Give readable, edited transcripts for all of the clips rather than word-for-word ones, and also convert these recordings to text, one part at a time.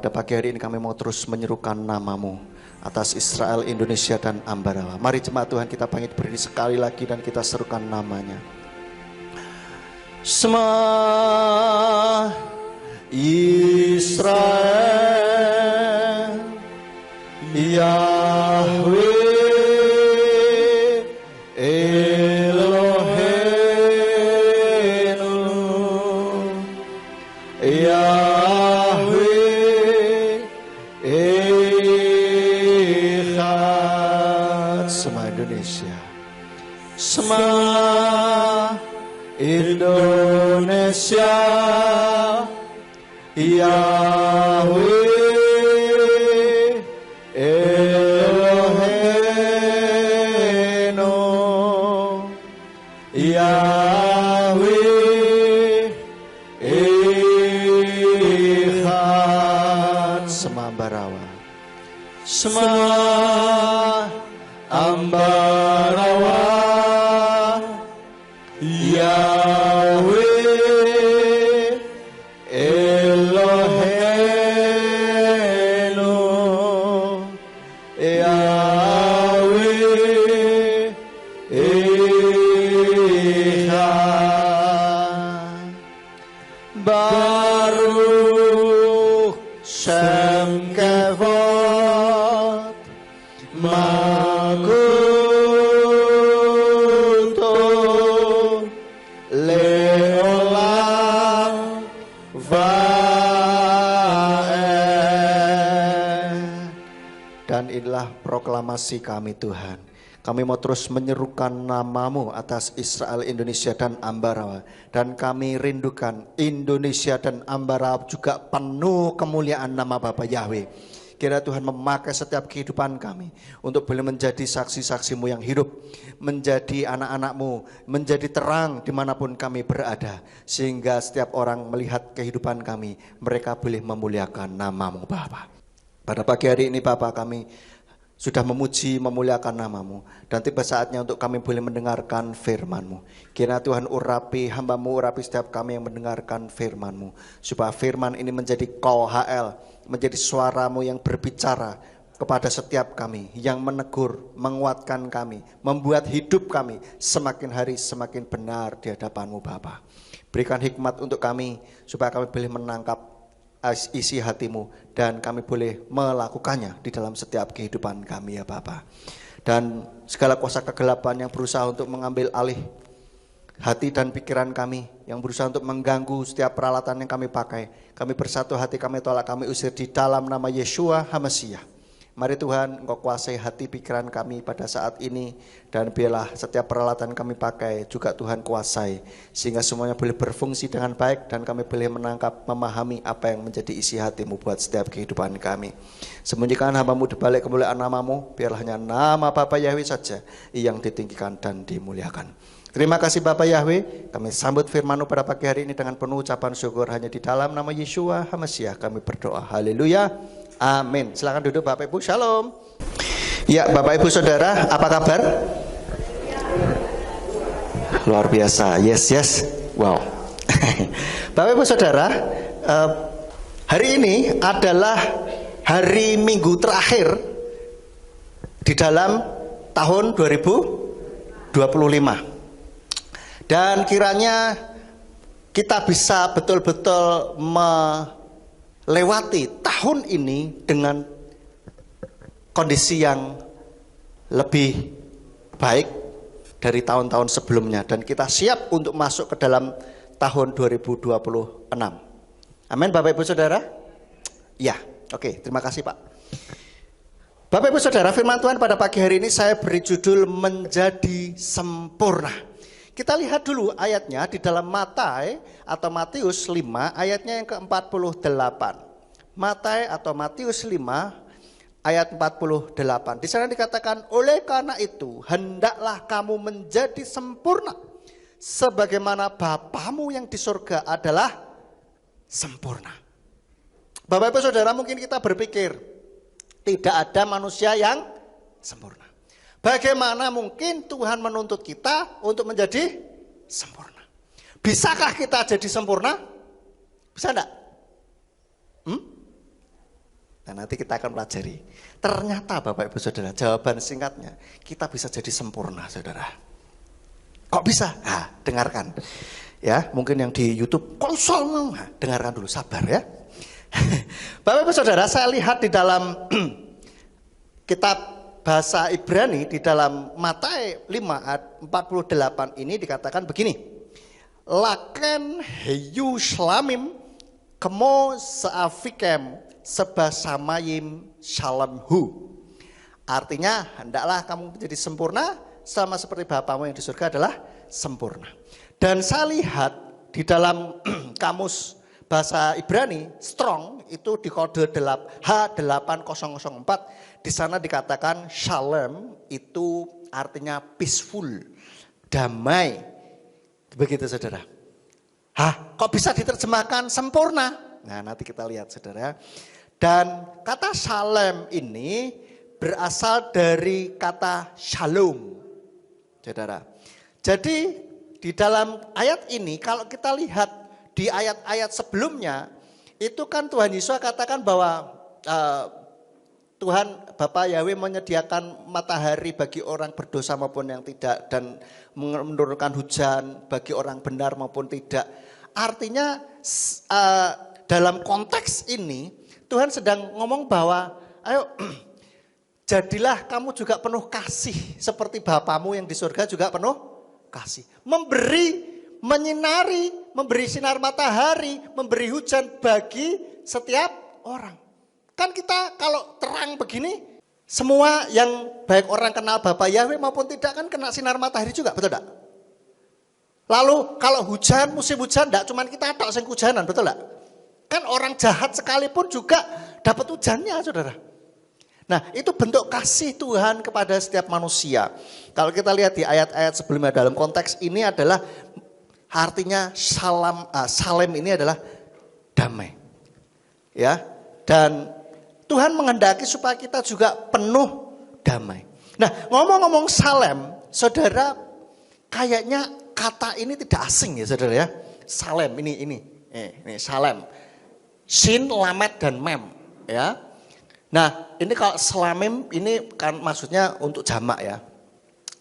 pada pagi hari ini kami mau terus menyerukan nama-Mu atas Israel, Indonesia, dan Ambarawa. Mari jemaat Tuhan kita bangkit berdiri sekali lagi dan kita serukan namanya. Shema Israel, Yahweh Shema Indonesia, Yahweh Eloheinu, Yahweh Echad. Shema Ambarawa, Shema Ambarawa, Yahweh Eloheinu, Yahweh Echad. Baruch Shem Kevod Makuto Leolam Vaed. Dan inilah proklamasi kami Tuhan. Kami mau terus menyerukan nama-Mu atas Israel, Indonesia, dan Ambarawa. Dan kami rindukan Indonesia dan Ambarawa juga penuh kemuliaan nama Bapa Yahweh. Kira Tuhan memakai setiap kehidupan kami untuk boleh menjadi saksi-saksi-Mu yang hidup, menjadi anak-anak-Mu, menjadi terang dimanapun kami berada. Sehingga setiap orang melihat kehidupan kami, mereka boleh memuliakan nama-Mu Bapa. Pada pagi hari ini Bapa, kami sudah memuji, memuliakan nama-Mu. Dan tiba saatnya untuk kami boleh mendengarkan firman-Mu. Kiranya Tuhan urapi hamba-Mu, urapi setiap kami yang mendengarkan firman-Mu. Supaya firman ini menjadi KHL, menjadi suara-Mu yang berbicara kepada setiap kami, yang menegur, menguatkan kami, membuat hidup kami semakin hari semakin benar di hadapan-Mu Bapa. Berikan hikmat untuk kami, supaya kami boleh menangkap isi hati-Mu dan kami boleh melakukannya di dalam setiap kehidupan kami ya Bapa. Dan segala kuasa kegelapan yang berusaha untuk mengambil alih hati dan pikiran kami, yang berusaha untuk mengganggu setiap peralatan yang kami pakai, kami bersatu hati, kami tolak, kami usir di dalam nama Yeshua HaMashiach. Mari Tuhan, Engkau kuasai hati pikiran kami pada saat ini, dan biarlah setiap peralatan kami pakai juga Tuhan kuasai, sehingga semuanya boleh berfungsi dengan baik dan kami boleh menangkap, memahami apa yang menjadi isi hati-Mu buat setiap kehidupan kami. Sembunyikan hamba-Mu di balik kemuliaan nama-Mu, biarlah hanya nama Bapa Yahweh saja yang ditinggikan dan dimuliakan. Terima kasih Bapak Yahweh, kami sambut firman-Mu pada pagi hari ini dengan penuh ucapan syukur, hanya di dalam nama Yeshua HaMashiach kami berdoa. Haleluya. Amin. Silakan duduk Bapak Ibu. Shalom. Ya, Bapak Ibu Saudara, apa kabar? Luar biasa. Yes. Wow. Bapak Ibu Saudara, hari ini adalah hari Minggu terakhir di dalam tahun 2025. Dan kiranya kita bisa betul-betul melewati tahun ini dengan kondisi yang lebih baik dari tahun-tahun sebelumnya, dan kita siap untuk masuk ke dalam tahun 2026. Amin Bapak Ibu Saudara? Ya, oke, terima kasih Pak. Bapak Ibu Saudara, firman Tuhan pada pagi hari ini saya beri judul menjadi sempurna. Kita lihat dulu ayatnya di dalam Matius 5 ayatnya yang ke-48. Matius 5 ayat 48. Di sana dikatakan, oleh karena itu hendaklah kamu menjadi sempurna sebagaimana Bapamu yang di surga adalah sempurna. Bapak Ibu Saudara, mungkin kita berpikir tidak ada manusia yang sempurna. Bagaimana mungkin Tuhan menuntut kita untuk menjadi sempurna? Bisakah kita jadi sempurna? Bisa enggak? Nah, nanti kita akan pelajari. Ternyata Bapak Ibu Saudara, jawaban singkatnya, kita bisa jadi sempurna, Saudara. Kok bisa? Nah, dengarkan. Ya, mungkin yang di YouTube konsol, dengarkan dulu, sabar ya. Bapak Ibu Saudara, saya lihat di dalam kitab bahasa Ibrani di dalam Matae 5 ayat 48 ini dikatakan begini. Laken heyu shlamim kemo seafikem sebasamayim shalomhu. Artinya, hendaklah kamu menjadi sempurna sama seperti Bapamu yang di surga adalah sempurna. Dan saya lihat di dalam kamus bahasa Ibrani Strong itu di kode H8004 di sana dikatakan shalom itu artinya peaceful, damai. Begitu Saudara. Kok bisa diterjemahkan sempurna? Nah, nanti kita lihat Saudara. Dan kata shalom ini berasal dari kata shalom. Saudara. Jadi di dalam ayat ini kalau kita lihat di ayat-ayat sebelumnya itu kan Tuhan Yesus katakan bahwa Tuhan Bapa Yahweh menyediakan matahari bagi orang berdosa maupun yang tidak dan menurunkan hujan bagi orang benar maupun tidak. Artinya dalam konteks ini Tuhan sedang ngomong bahwa ayo jadilah kamu juga penuh kasih seperti Bapamu yang di surga juga penuh kasih. Memberi, menyinari, memberi sinar matahari, memberi hujan bagi setiap orang. Kan kita kalau terang begini, semua yang baik orang kenal Bapak Yahweh maupun tidak kan kena sinar matahari juga, betul tidak? Lalu kalau hujan, musim hujan, tidak cuma kita tok sing hujanan, betul tidak? Kan orang jahat sekalipun juga dapat hujannya, saudara. Nah, itu bentuk kasih Tuhan kepada setiap manusia. Kalau kita lihat di ayat-ayat sebelumnya dalam konteks ini adalah artinya salem ini adalah damai. Ya, dan Tuhan menghendaki supaya kita juga penuh damai. Nah, ngomong-ngomong salem, saudara, kayaknya kata ini tidak asing ya, saudara ya. Salem ini salem. Sin, lamet dan mem, ya. Nah, ini kalau selamim ini kan maksudnya untuk jamak ya.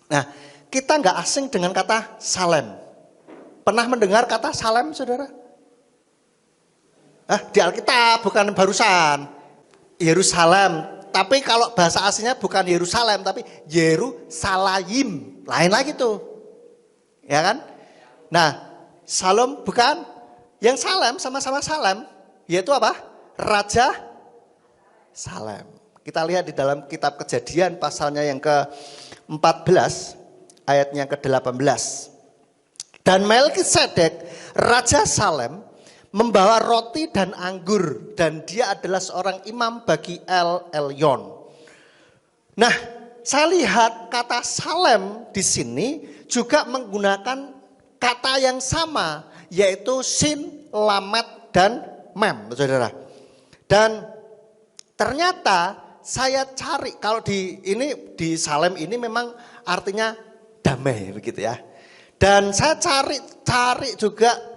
Nah, kita nggak asing dengan kata salem. Pernah mendengar kata salem, saudara? Di Alkitab, bukan barusan. Yerusalem, tapi kalau bahasa aslinya bukan Yerusalem, tapi Yerusalayim, lain lagi tuh, ya kan? Nah, Salom bukan, yang Salem sama-sama Salem, yaitu apa? Raja Salem. Kita lihat di dalam kitab Kejadian pasalnya yang ke-14, ayatnya ke-18. Dan Melkisedek, Raja Salem, membawa roti dan anggur dan dia adalah seorang imam bagi El Elyon. Nah, saya lihat kata Salem di sini juga menggunakan kata yang sama yaitu sin, lamet dan mem, saudara. Dan ternyata saya cari kalau di Salem ini memang artinya damai begitu ya. Dan saya cari juga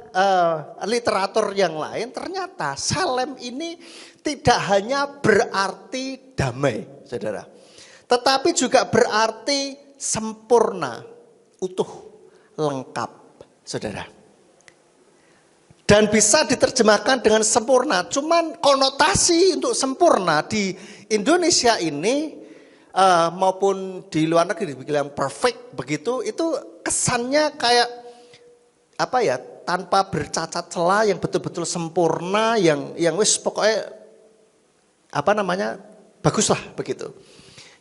literatur yang lain, ternyata Salem ini tidak hanya berarti damai, saudara. Tetapi juga berarti sempurna, utuh, lengkap, saudara. Dan bisa diterjemahkan dengan sempurna, cuman konotasi untuk sempurna di Indonesia ini maupun di luar negeri dibilang perfect begitu, itu kesannya kayak apa ya? Tanpa bercacat celah, yang betul-betul sempurna, yang wis pokoknya apa namanya baguslah begitu,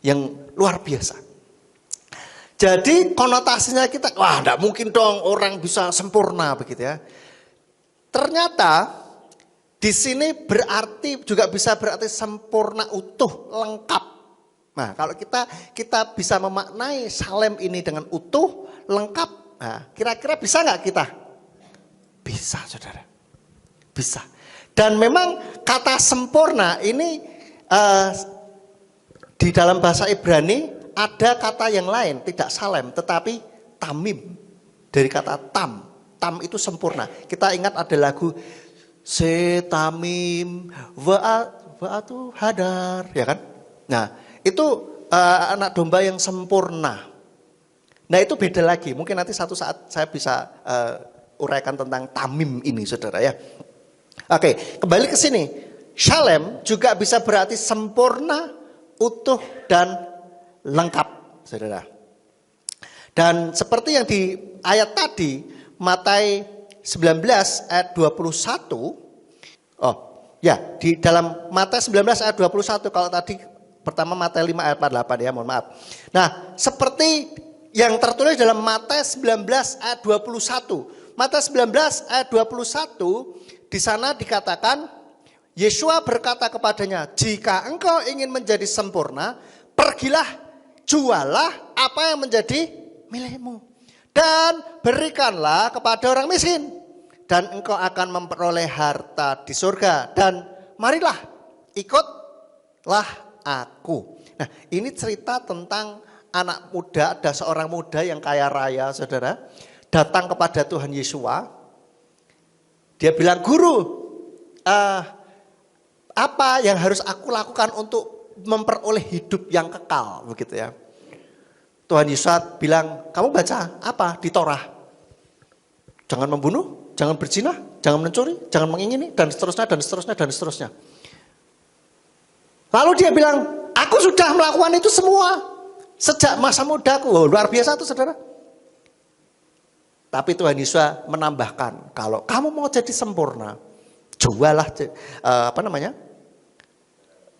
yang luar biasa. Jadi konotasinya kita, wah enggak mungkin dong orang bisa sempurna begitu ya. Ternyata di sini berarti juga bisa berarti sempurna, utuh, lengkap. Nah kalau kita bisa memaknai Salem ini dengan utuh, lengkap, nah kira-kira bisa nggak kita? Bisa, saudara. Bisa. Dan memang kata sempurna ini di dalam bahasa Ibrani ada kata yang lain, tidak salem, tetapi tamim. Dari kata tam. Tam itu sempurna. Kita ingat ada lagu Se tamim Wa'atu hadar, ya kan? Nah, itu anak domba yang sempurna. Nah, itu beda lagi. Mungkin nanti satu saat saya bisa uraikan tentang tamim ini, saudara ya. Oke, kembali ke sini. Shalem juga bisa berarti sempurna, utuh, dan lengkap, saudara. Dan seperti yang di ayat tadi, Matius 19 ayat 21. Oh, ya, di dalam Matius 19 ayat 21, kalau tadi pertama Matius 5 ayat 48 ya, mohon maaf. Nah, seperti yang tertulis dalam Matius 19 ayat 21. Matius 19 ayat 21 di sana dikatakan Yesua berkata kepadanya, jika engkau ingin menjadi sempurna, pergilah, jualah apa yang menjadi milikmu dan berikanlah kepada orang miskin, dan engkau akan memperoleh harta di surga, dan marilah ikutlah aku. Nah, ini cerita tentang anak muda, ada seorang muda yang kaya raya, saudara, datang kepada Tuhan Yesua. Dia bilang, guru, apa yang harus aku lakukan untuk memperoleh hidup yang kekal, begitu ya. Tuhan Yesus bilang, kamu baca apa di Torah? Jangan membunuh, jangan berzina, jangan mencuri, jangan mengingini, dan seterusnya, dan seterusnya, dan seterusnya. Lalu dia bilang, aku sudah melakukan itu semua sejak masa mudaku. Oh, luar biasa tuh, saudara. Tapi Tuhan Yesus menambahkan, kalau kamu mau jadi sempurna, jualah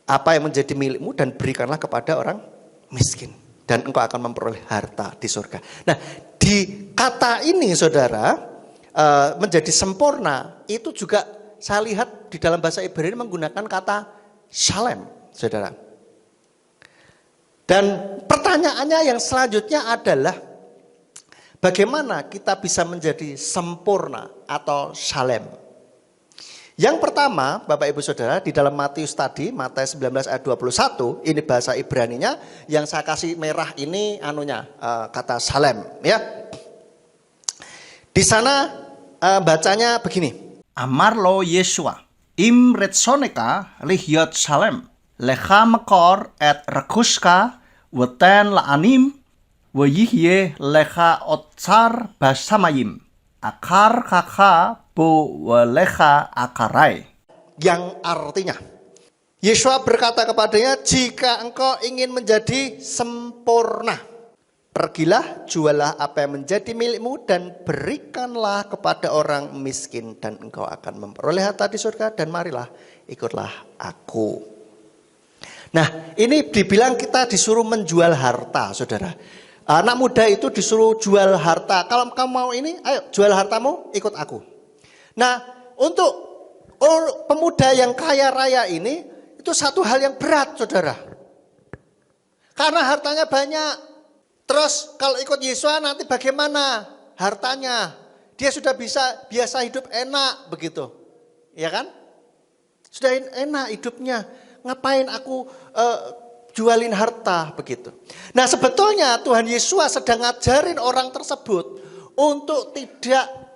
apa yang menjadi milikmu dan berikanlah kepada orang miskin, dan engkau akan memperoleh harta di surga. Nah, di kata ini, saudara, menjadi sempurna itu juga saya lihat di dalam bahasa Ibrani menggunakan kata shalem, saudara. Dan pertanyaannya yang selanjutnya adalah, bagaimana kita bisa menjadi sempurna atau shalem? Yang pertama, Bapak Ibu Saudara, di dalam Matius tadi, Matius 19 ayat 21, ini bahasa Ibraninya, yang saya kasih merah ini kata shalem, ya. Di sana bacanya begini. Amar lo Yesua, im retsoneka lihyot shalem, lecha mekor et rekuska, weten la'anim, wayihye lecha otsar basamayim, akar kaka bu walecha akarai. Yang artinya, Yesua berkata kepadanya, jika engkau ingin menjadi sempurna, pergilah, jualah apa yang menjadi milikmu dan berikanlah kepada orang miskin, dan engkau akan memperoleh harta di surga, dan marilah ikutlah aku. Nah, ini dibilang kita disuruh menjual harta, saudara. Anak muda itu disuruh jual harta. Kalau kamu mau ini, ayo jual hartamu, ikut aku. Nah, untuk pemuda yang kaya raya ini, itu satu hal yang berat, saudara. Karena hartanya banyak. Terus kalau ikut Yesus nanti bagaimana hartanya? Dia sudah biasa hidup enak, begitu. Ya kan? Sudah enak hidupnya. Ngapain aku jualin harta, begitu. Nah, sebetulnya Tuhan Yesus sedang ngajarin orang tersebut untuk tidak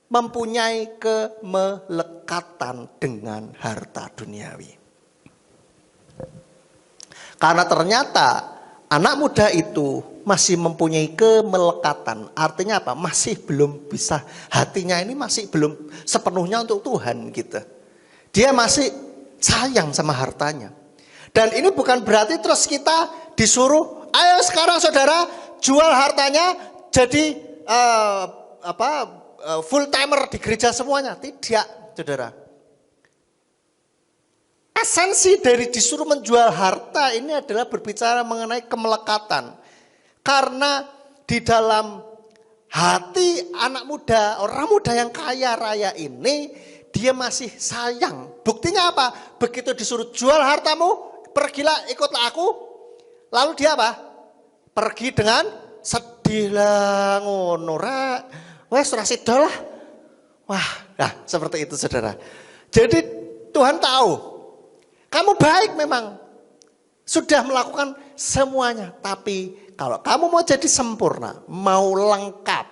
mempunyai kemelekatan dengan harta duniawi. Karena ternyata anak muda itu masih mempunyai kemelekatan. Artinya apa? Masih belum bisa, hatinya ini masih belum sepenuhnya untuk Tuhan gitu. Dia masih sayang sama hartanya. Dan ini bukan berarti terus kita disuruh, ayo sekarang saudara jual hartanya jadi full timer di gereja semuanya. Tidak, saudara. Esensi dari disuruh menjual harta ini adalah berbicara mengenai kemelekatan. Karena di dalam hati anak muda, orang muda yang kaya raya ini, dia masih sayang. Buktinya apa? Begitu disuruh jual hartamu, pergilah ikutlah aku. Lalu dia apa? Pergi dengan sedih lah, ngono rek. Wes ora sida lah. Wah, nah seperti itu saudara. Jadi Tuhan tahu, kamu baik memang, sudah melakukan semuanya. Tapi kalau kamu mau jadi sempurna, mau lengkap,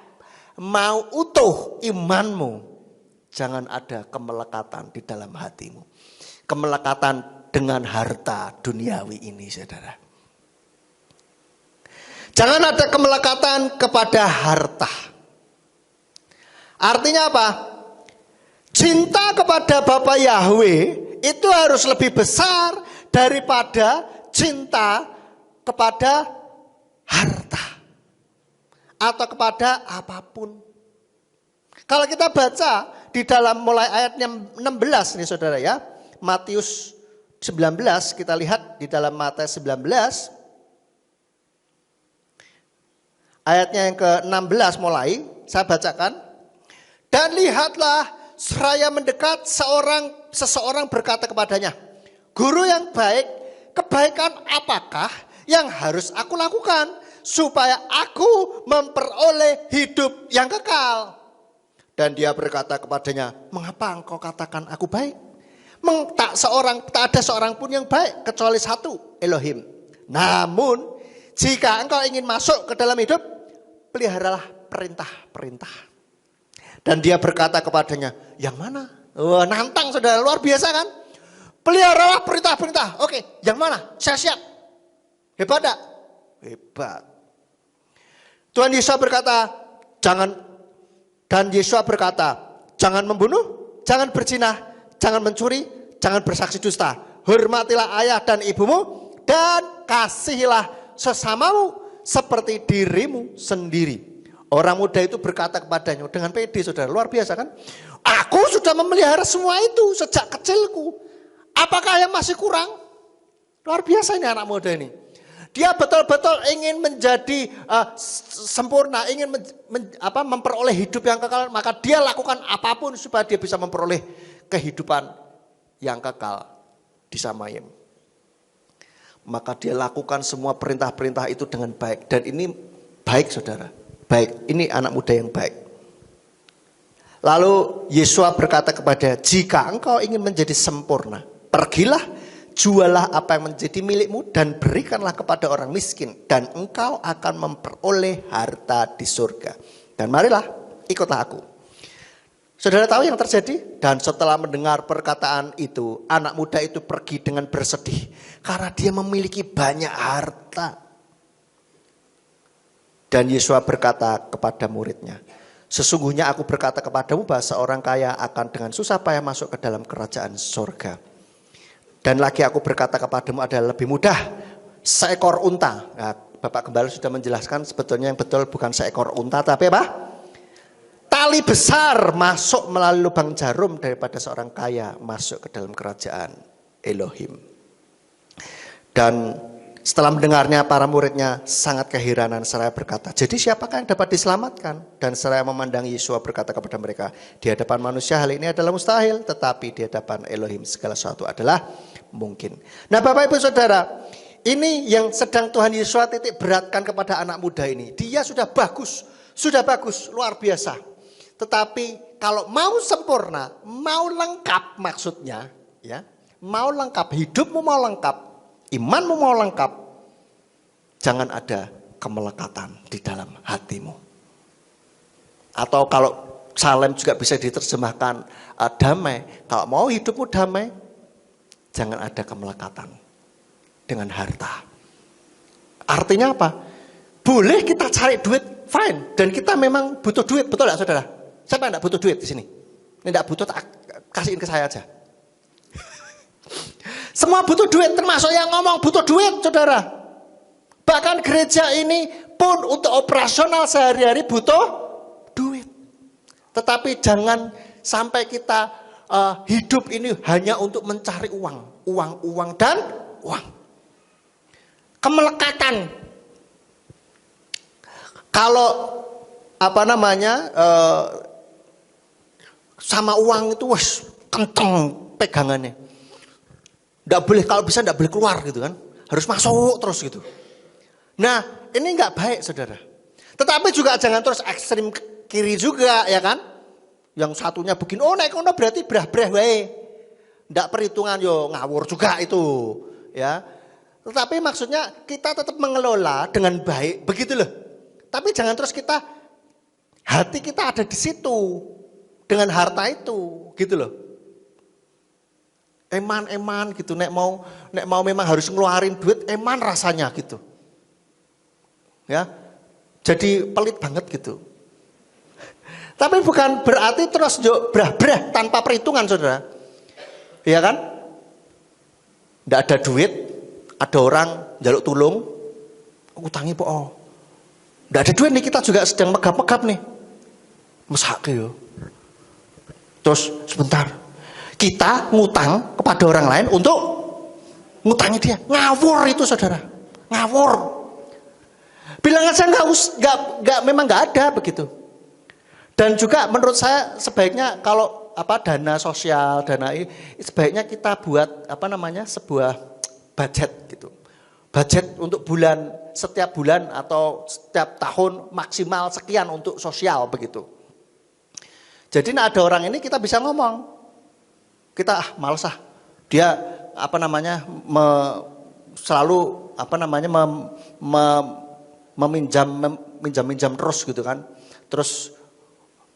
mau utuh imanmu, jangan ada kemelekatan di dalam hatimu. Kemelekatan dengan harta duniawi ini, saudara. Jangan ada kemelekatan kepada harta. Artinya apa? Cinta kepada Bapa Yahweh itu harus lebih besar daripada cinta kepada harta atau kepada apapun. Kalau kita baca di dalam mulai ayatnya 16 nih saudara ya, Matius 19, kita lihat di dalam Matius 19 ayatnya yang ke-16 mulai, saya bacakan. Dan lihatlah, seraya mendekat seseorang berkata kepadanya, Guru yang baik, kebaikan apakah yang harus aku lakukan supaya aku memperoleh hidup yang kekal? Dan dia berkata kepadanya, mengapa engkau katakan aku baik? Tak ada seorang pun yang baik kecuali satu, Elohim. Namun jika engkau ingin masuk ke dalam hidup, peliharalah perintah-perintah. Dan dia berkata kepadanya, yang mana? Wah, nantang saudara, luar biasa kan? Peliharalah perintah-perintah. Oke, yang mana? Saya siap. Hebat tak? Hebat. Tuhan Yesus berkata, jangan membunuh, jangan berzina, jangan mencuri, jangan bersaksi dusta. Hormatilah ayah dan ibumu, dan kasihilah sesamamu seperti dirimu sendiri. Orang muda itu berkata kepadanya dengan pede, saudara, luar biasa kan? Aku sudah memelihara semua itu sejak kecilku. Apakah yang masih kurang? Luar biasa ini anak muda ini. Dia betul-betul ingin menjadi sempurna, ingin memperoleh hidup yang kekal, maka dia lakukan apapun supaya dia bisa memperoleh kehidupan yang kekal di Samayim. Maka dia lakukan semua perintah-perintah itu dengan baik. Dan ini baik saudara, baik. Ini anak muda yang baik. Lalu Yesua berkata kepada, jika engkau ingin menjadi sempurna, pergilah, jualah apa yang menjadi milikmu dan berikanlah kepada orang miskin. Dan engkau akan memperoleh harta di surga. Dan marilah, ikutlah aku. Saudara tahu yang terjadi? Dan setelah mendengar perkataan itu, anak muda itu pergi dengan bersedih. Karena dia memiliki banyak harta. Dan Yesua berkata kepada muridnya, sesungguhnya aku berkata kepadamu bahwa seorang kaya akan dengan susah payah masuk ke dalam kerajaan surga. Dan lagi aku berkata kepadamu adalah lebih mudah seekor unta. Nah, Bapak Gembala sudah menjelaskan sebetulnya yang betul bukan seekor unta, tapi apa? Tali besar masuk melalui lubang jarum daripada seorang kaya masuk ke dalam kerajaan Elohim. Dan setelah mendengarnya para muridnya sangat keheranan seraya berkata, jadi siapakah yang dapat diselamatkan? Dan seraya memandang Yesua berkata kepada mereka, di hadapan manusia hal ini adalah mustahil, tetapi di hadapan Elohim segala sesuatu adalah mungkin. Nah Bapak Ibu Saudara, ini yang sedang Tuhan Yesus titik beratkan kepada anak muda ini. Dia sudah bagus, luar biasa. Tetapi kalau mau sempurna, mau lengkap maksudnya, ya, mau lengkap, hidupmu mau lengkap, imanmu mau lengkap, jangan ada kemelekatan di dalam hatimu. Atau kalau Salem juga bisa diterjemahkan damai. Kalau mau hidupmu damai, jangan ada kemelekatan dengan harta. Artinya apa? Boleh kita cari duit, fine. Dan kita memang butuh duit, betul gak saudara? Siapa yang gak butuh duit di sini? Ini gak butuh, kasihin ke saya aja. Semua butuh duit, termasuk yang ngomong butuh duit, saudara. Bahkan gereja ini pun untuk operasional sehari-hari butuh duit. Tetapi jangan sampai kita hidup ini hanya untuk mencari uang dan uang. Kemelekatan. Kalau sama uang itu kenceng pegangannya. Nggak boleh, kalau bisa nggak boleh keluar gitu kan, harus masuk terus gitu. Nah ini nggak baik saudara. Tetapi juga jangan terus ekstrim kiri juga ya kan. Yang satunya begini, oh naik kono berarti brah-brah wae. Nggak perhitungan yo ngawur juga itu ya. Tetapi maksudnya kita tetap mengelola dengan baik begitu loh. Tapi jangan terus hati kita ada di situ dengan harta itu gitu loh. Eman gitu, nek mau memang harus ngeluarin duit, eman rasanya gitu. Ya. Jadi pelit banget gitu. Tapi bukan berarti terus brah-brah tanpa perhitungan, Saudara. Iya kan? Nggak ada duit, ada orang jaluk tulung, utangi po. Nggak ada duit nih, kita juga sedang megap-megap nih. Mesake yo. Terus sebentar, kita ngutang kepada orang lain untuk ngutangi dia. Ngawur itu, Saudara. Ngawur. Bilang aja memang nggak ada begitu. Dan juga menurut saya sebaiknya kalau dana sosial, dana ini sebaiknya kita buat sebuah budget gitu. Budget untuk setiap bulan atau setiap tahun maksimal sekian untuk sosial begitu. Jadi ada orang ini kita bisa ngomong. Kita males dia selalu meminjam terus gitu kan. Terus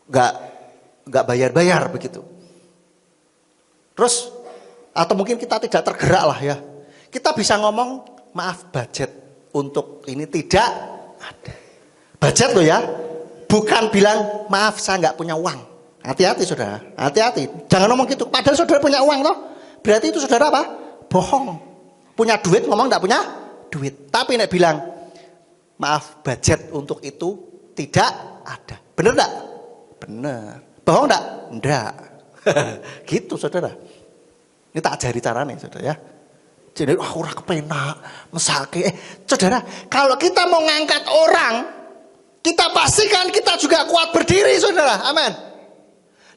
nggak bayar begitu. Terus atau mungkin kita tidak tergerak lah ya. Kita bisa ngomong, maaf, budget untuk ini tidak ada. Budget loh ya. Bukan bilang maaf saya nggak punya uang. Hati-hati, Saudara. Hati-hati. Jangan ngomong gitu. Padahal Saudara punya uang toh. Berarti itu Saudara apa? Bohong. Punya duit ngomong nggak punya duit. Tapi nek bilang maaf, budget untuk itu tidak ada. Bener enggak? Bener. Bohong enggak? Enggak. Gitu, Saudara. Ini tak ajari caranya, Saudara ya. Jadi ora kepenak, mesake. Saudara, kalau kita mau ngangkat orang, kita pastikan kita juga kuat berdiri, Saudara. Amin.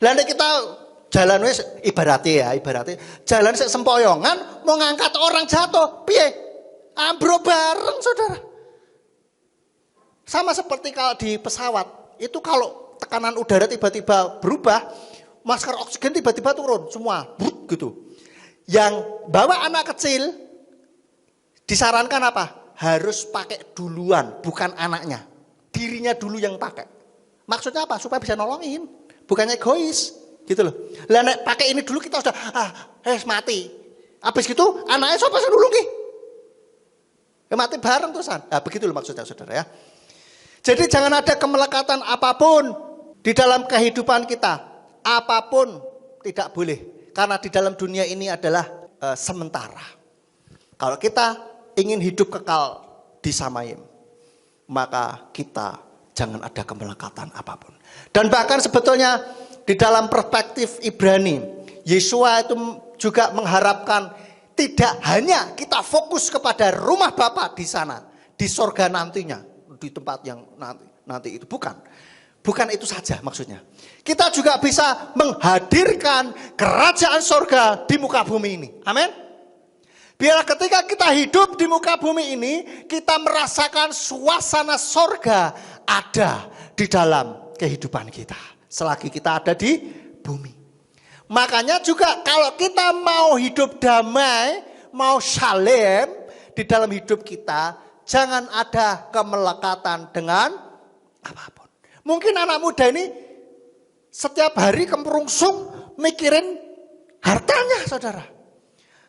Lalu kita jalan ibaratnya jalan sempoyongan mau ngangkat orang jatuh, piye? Ambro bareng, Saudara. Sama seperti kalau di pesawat, itu kalau tekanan udara tiba-tiba berubah, masker oksigen tiba-tiba turun semua, gitu. Yang bawa anak kecil disarankan apa? Harus pakai duluan, bukan anaknya. Dirinya dulu yang pakai. Maksudnya apa? Supaya bisa nolongin. Bukannya egois, gitu loh. Lah nek pakai ini dulu kita sudah mati. Habis gitu anaknya siapa yang nulungi? Mati bareng terusan. Nah, begitu loh maksudnya, Saudara ya. Jadi jangan ada kemelekatan apapun di dalam kehidupan kita. Apapun tidak boleh. Karena di dalam dunia ini adalah sementara. Kalau kita ingin hidup kekal di Samayim, maka kita jangan ada kemelekatan apapun. Dan bahkan sebetulnya di dalam perspektif Ibrani, Yesua itu juga mengharapkan tidak hanya kita fokus kepada rumah Bapa di sana, di sorga nantinya, di tempat yang nanti itu, bukan. Bukan itu saja maksudnya. Kita juga bisa menghadirkan kerajaan sorga di muka bumi ini. Amin. Biar ketika kita hidup di muka bumi ini, kita merasakan suasana sorga ada di dalam kehidupan kita. Selagi kita ada di bumi. Makanya juga kalau kita mau hidup damai, mau shalem di dalam hidup kita, jangan ada kemelekatan dengan apapun. Mungkin anak muda ini setiap hari kemurungsung mikirin hartanya, Saudara.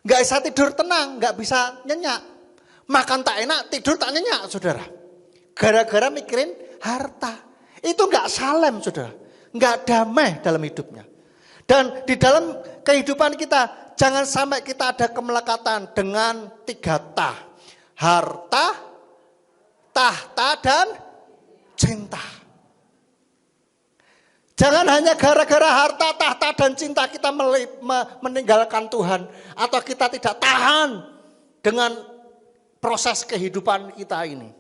Gak bisa tidur tenang, gak bisa nyenyak. Makan tak enak, tidur tak nyenyak, Saudara. Gara-gara mikirin harta. Itu gak salem, Saudara. Gak damai dalam hidupnya. Dan di dalam kehidupan kita, jangan sampai kita ada kemelekatan dengan 3 tah. Harta, tahta, dan cinta. Jangan hanya gara-gara harta, tahta, dan cinta kita meninggalkan Tuhan. Atau kita tidak tahan dengan proses kehidupan kita ini.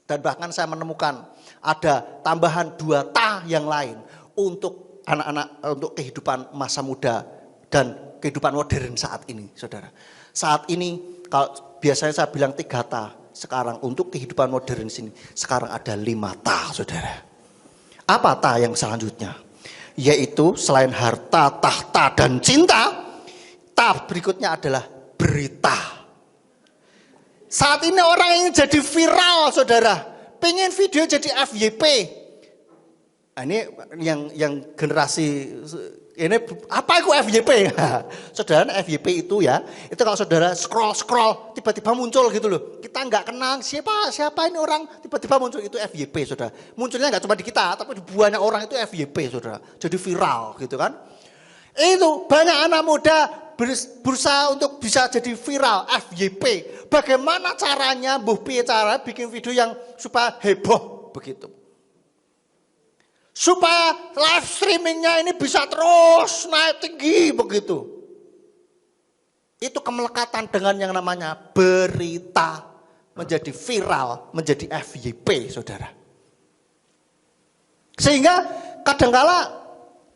Dan bahkan saya menemukan ada tambahan 2 tah yang lain untuk anak-anak, untuk kehidupan masa muda dan kehidupan modern saat ini, Saudara. Saat ini, kalau biasanya saya bilang 3 tah, sekarang untuk kehidupan modern sini, sekarang ada 5 tah, Saudara. Apa tah yang selanjutnya? Yaitu selain harta, tahta, dan cinta, tah berikutnya adalah berita. Saat ini orang ingin jadi viral, Saudara. Pengen video jadi FYP. Nah, ini yang generasi Ini apa itu FYP? Saudara, FYP itu ya, itu kalau saudara scroll tiba-tiba muncul gitu loh. Kita nggak kenal siapa ini orang, tiba-tiba muncul, itu FYP saudara. Munculnya nggak cuma di kita, tapi di banyak orang itu FYP saudara. Jadi viral gitu kan. Itu banyak anak muda berusaha untuk bisa jadi viral FYP. Bagaimana caranya, cara bikin video yang supaya heboh begitu. Supaya live streamingnya ini bisa terus naik tinggi begitu. Itu kemelekatan dengan yang namanya berita menjadi viral, menjadi FYP saudara. Sehingga kadangkala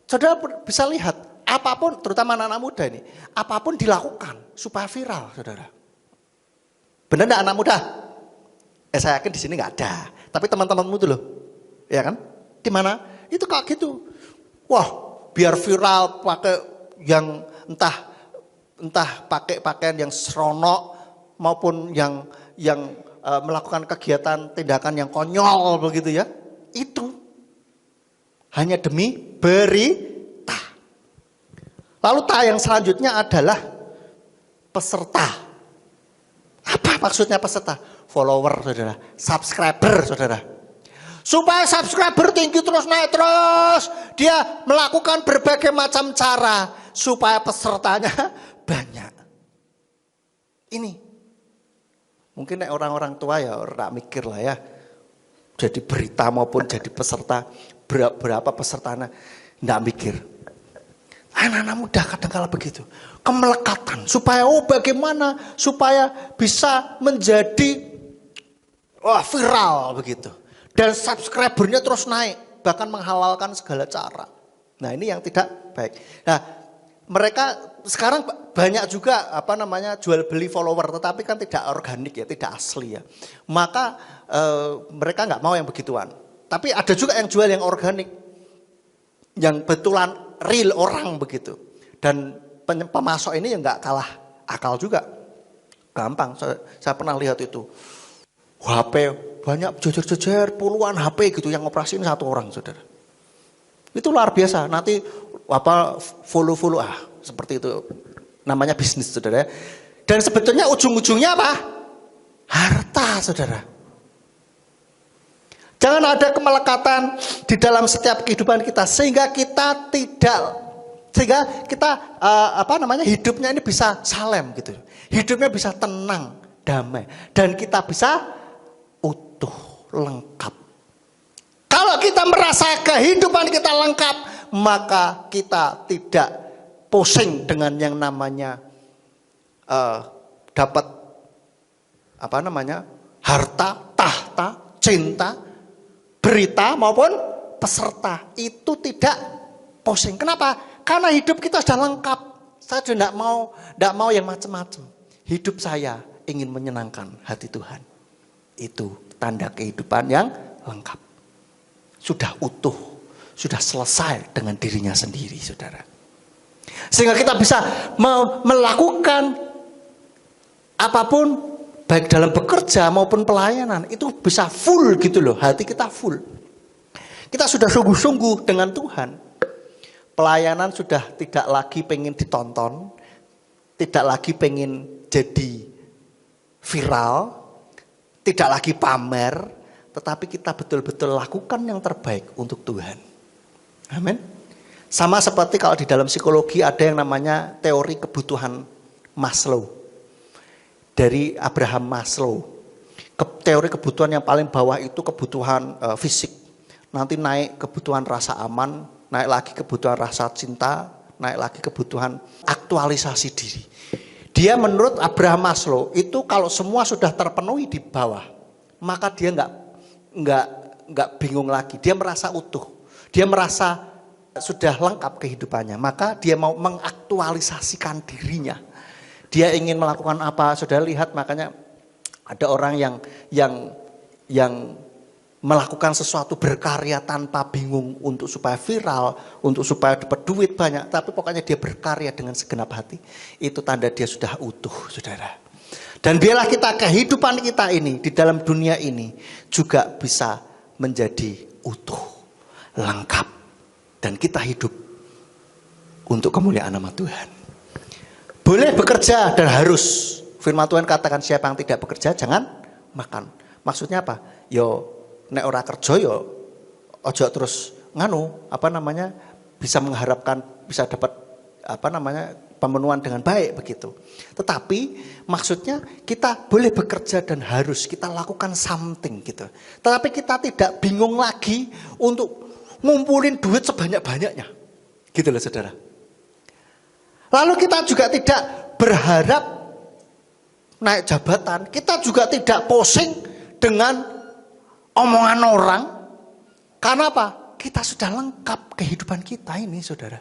saudara bisa lihat apapun, terutama anak-anak muda ini, apapun dilakukan supaya viral saudara. Benar enggak anak muda? Saya yakin di sini nggak ada, tapi teman-temanmu itu loh, ya kan? Di mana? Itu kayak gitu. Wah, biar viral pakai yang entah pakai pakaian yang seronok maupun yang melakukan kegiatan tindakan yang konyol begitu ya. Itu hanya demi berita. Lalu yang selanjutnya adalah peserta. Apa maksudnya peserta? Follower saudara, subscriber saudara. Supaya subscriber tinggi terus naik terus, dia melakukan berbagai macam cara supaya pesertanya banyak. Ini mungkin orang-orang tua ya orang mikir lah ya, jadi berita maupun jadi peserta, berapa pesertanya enggak mikir. Anak-anak muda kadang-kala begitu, kemelekatan supaya bagaimana supaya bisa menjadi viral begitu. Dan subscribernya terus naik, bahkan menghalalkan segala cara. Nah ini yang tidak baik. Nah mereka sekarang banyak juga jual beli follower, tetapi kan tidak organik ya, tidak asli ya. Maka mereka nggak mau yang begituan. Tapi ada juga yang jual yang organik, yang betulan real orang begitu. Dan pemasok ini yang nggak kalah akal juga, gampang. Saya pernah lihat itu. HP banyak jejer-jejer puluhan HP gitu yang operasiin satu orang saudara. Itu luar biasa. Nanti follow seperti itu namanya bisnis saudara. Dan sebetulnya ujung-ujungnya apa? Harta saudara. Jangan ada kemelekatan di dalam setiap kehidupan kita sehingga kita hidupnya ini bisa salem gitu. Hidupnya bisa tenang, damai, dan kita bisa utuh, lengkap. Kalau kita merasa kehidupan kita lengkap, maka kita tidak pusing dengan yang namanya dapat harta, tahta, cinta, berita maupun peserta. Itu tidak pusing. Kenapa? Karena hidup kita sudah lengkap. Saya sudah tidak mau yang macam-macam. Hidup saya ingin menyenangkan hati Tuhan. Itu tanda kehidupan yang lengkap. Sudah utuh, sudah selesai dengan dirinya sendiri, saudara. Sehingga kita bisa melakukan apapun, baik dalam bekerja maupun pelayanan, itu bisa full gitu loh, hati kita full. Kita sudah sungguh-sungguh dengan Tuhan. Pelayanan sudah tidak lagi pengen ditonton, tidak lagi pengen jadi viral, tidak lagi pamer, tetapi kita betul-betul lakukan yang terbaik untuk Tuhan. Amin. Sama seperti kalau di dalam psikologi ada yang namanya teori kebutuhan Maslow. Dari Abraham Maslow. Teori kebutuhan yang paling bawah itu kebutuhan fisik. Nanti naik kebutuhan rasa aman, naik lagi kebutuhan rasa cinta, naik lagi kebutuhan aktualisasi diri. Dia menurut Abraham Maslow itu kalau semua sudah terpenuhi di bawah, maka dia nggak bingung lagi. Dia merasa utuh. Dia merasa sudah lengkap kehidupannya. Maka dia mau mengaktualisasikan dirinya. Dia ingin melakukan apa? Sudah lihat, makanya ada orang yang melakukan sesuatu berkarya tanpa bingung untuk supaya viral, untuk supaya dapat duit banyak, tapi pokoknya dia berkarya dengan segenap hati. Itu tanda dia sudah utuh, saudara. Dan biarlah kita kehidupan kita ini di dalam dunia ini juga bisa menjadi utuh, lengkap, dan kita hidup untuk kemuliaan nama Tuhan. Boleh bekerja dan harus. Firman Tuhan katakan siapa yang tidak bekerja jangan makan. Maksudnya apa? Yo nek ora kerja yo ojo terus nganu bisa mengharapkan bisa dapat pemenuhan dengan baik begitu. Tetapi maksudnya kita boleh bekerja dan harus kita lakukan something gitu. Tetapi kita tidak bingung lagi untuk ngumpulin duit sebanyak-banyaknya. Gitu loh saudara. Lalu kita juga tidak berharap naik jabatan. Kita juga tidak pusing dengan omongan orang. Karena apa? Kita sudah lengkap kehidupan kita ini saudara.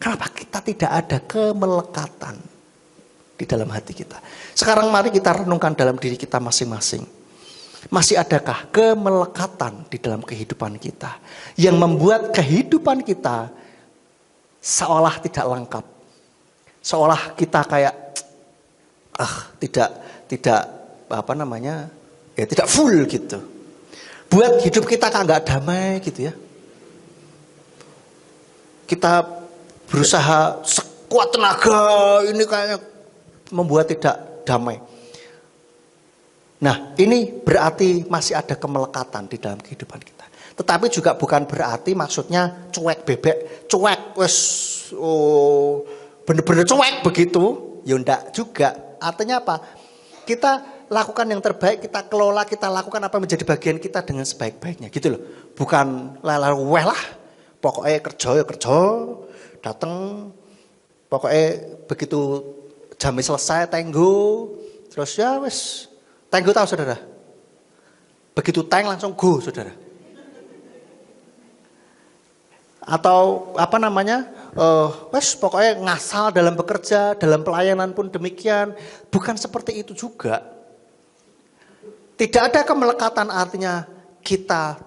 Kenapa kita tidak ada kemelekatan di dalam hati kita? Sekarang mari kita renungkan dalam diri kita masing-masing. Masih adakah kemelekatan di dalam kehidupan kita yang membuat kehidupan kita seolah tidak lengkap, seolah kita kayak tidak full gitu. Buat hidup kita kan nggak damai gitu ya. Kita berusaha sekuat tenaga ini kayaknya membuat tidak damai. Nah, ini berarti masih ada kemelekatan di dalam kehidupan kita. Tetapi juga bukan berarti maksudnya cuek bebek, cuek bener-bener cuek begitu. Ya enggak juga. Artinya apa? Kita lakukan yang terbaik, kita kelola, kita lakukan apa yang menjadi bagian kita dengan sebaik-baiknya gitu loh. Bukan lalu lah, pokoknya kerja ya kerja, datang, pokoknya begitu jamnya selesai tenggo, terus ya wes. Tenggo tahu saudara? Begitu teng langsung go saudara. Atau wes pokoknya ngasal dalam bekerja, dalam pelayanan pun demikian. Bukan seperti itu juga. Tidak ada kemelekatan artinya kita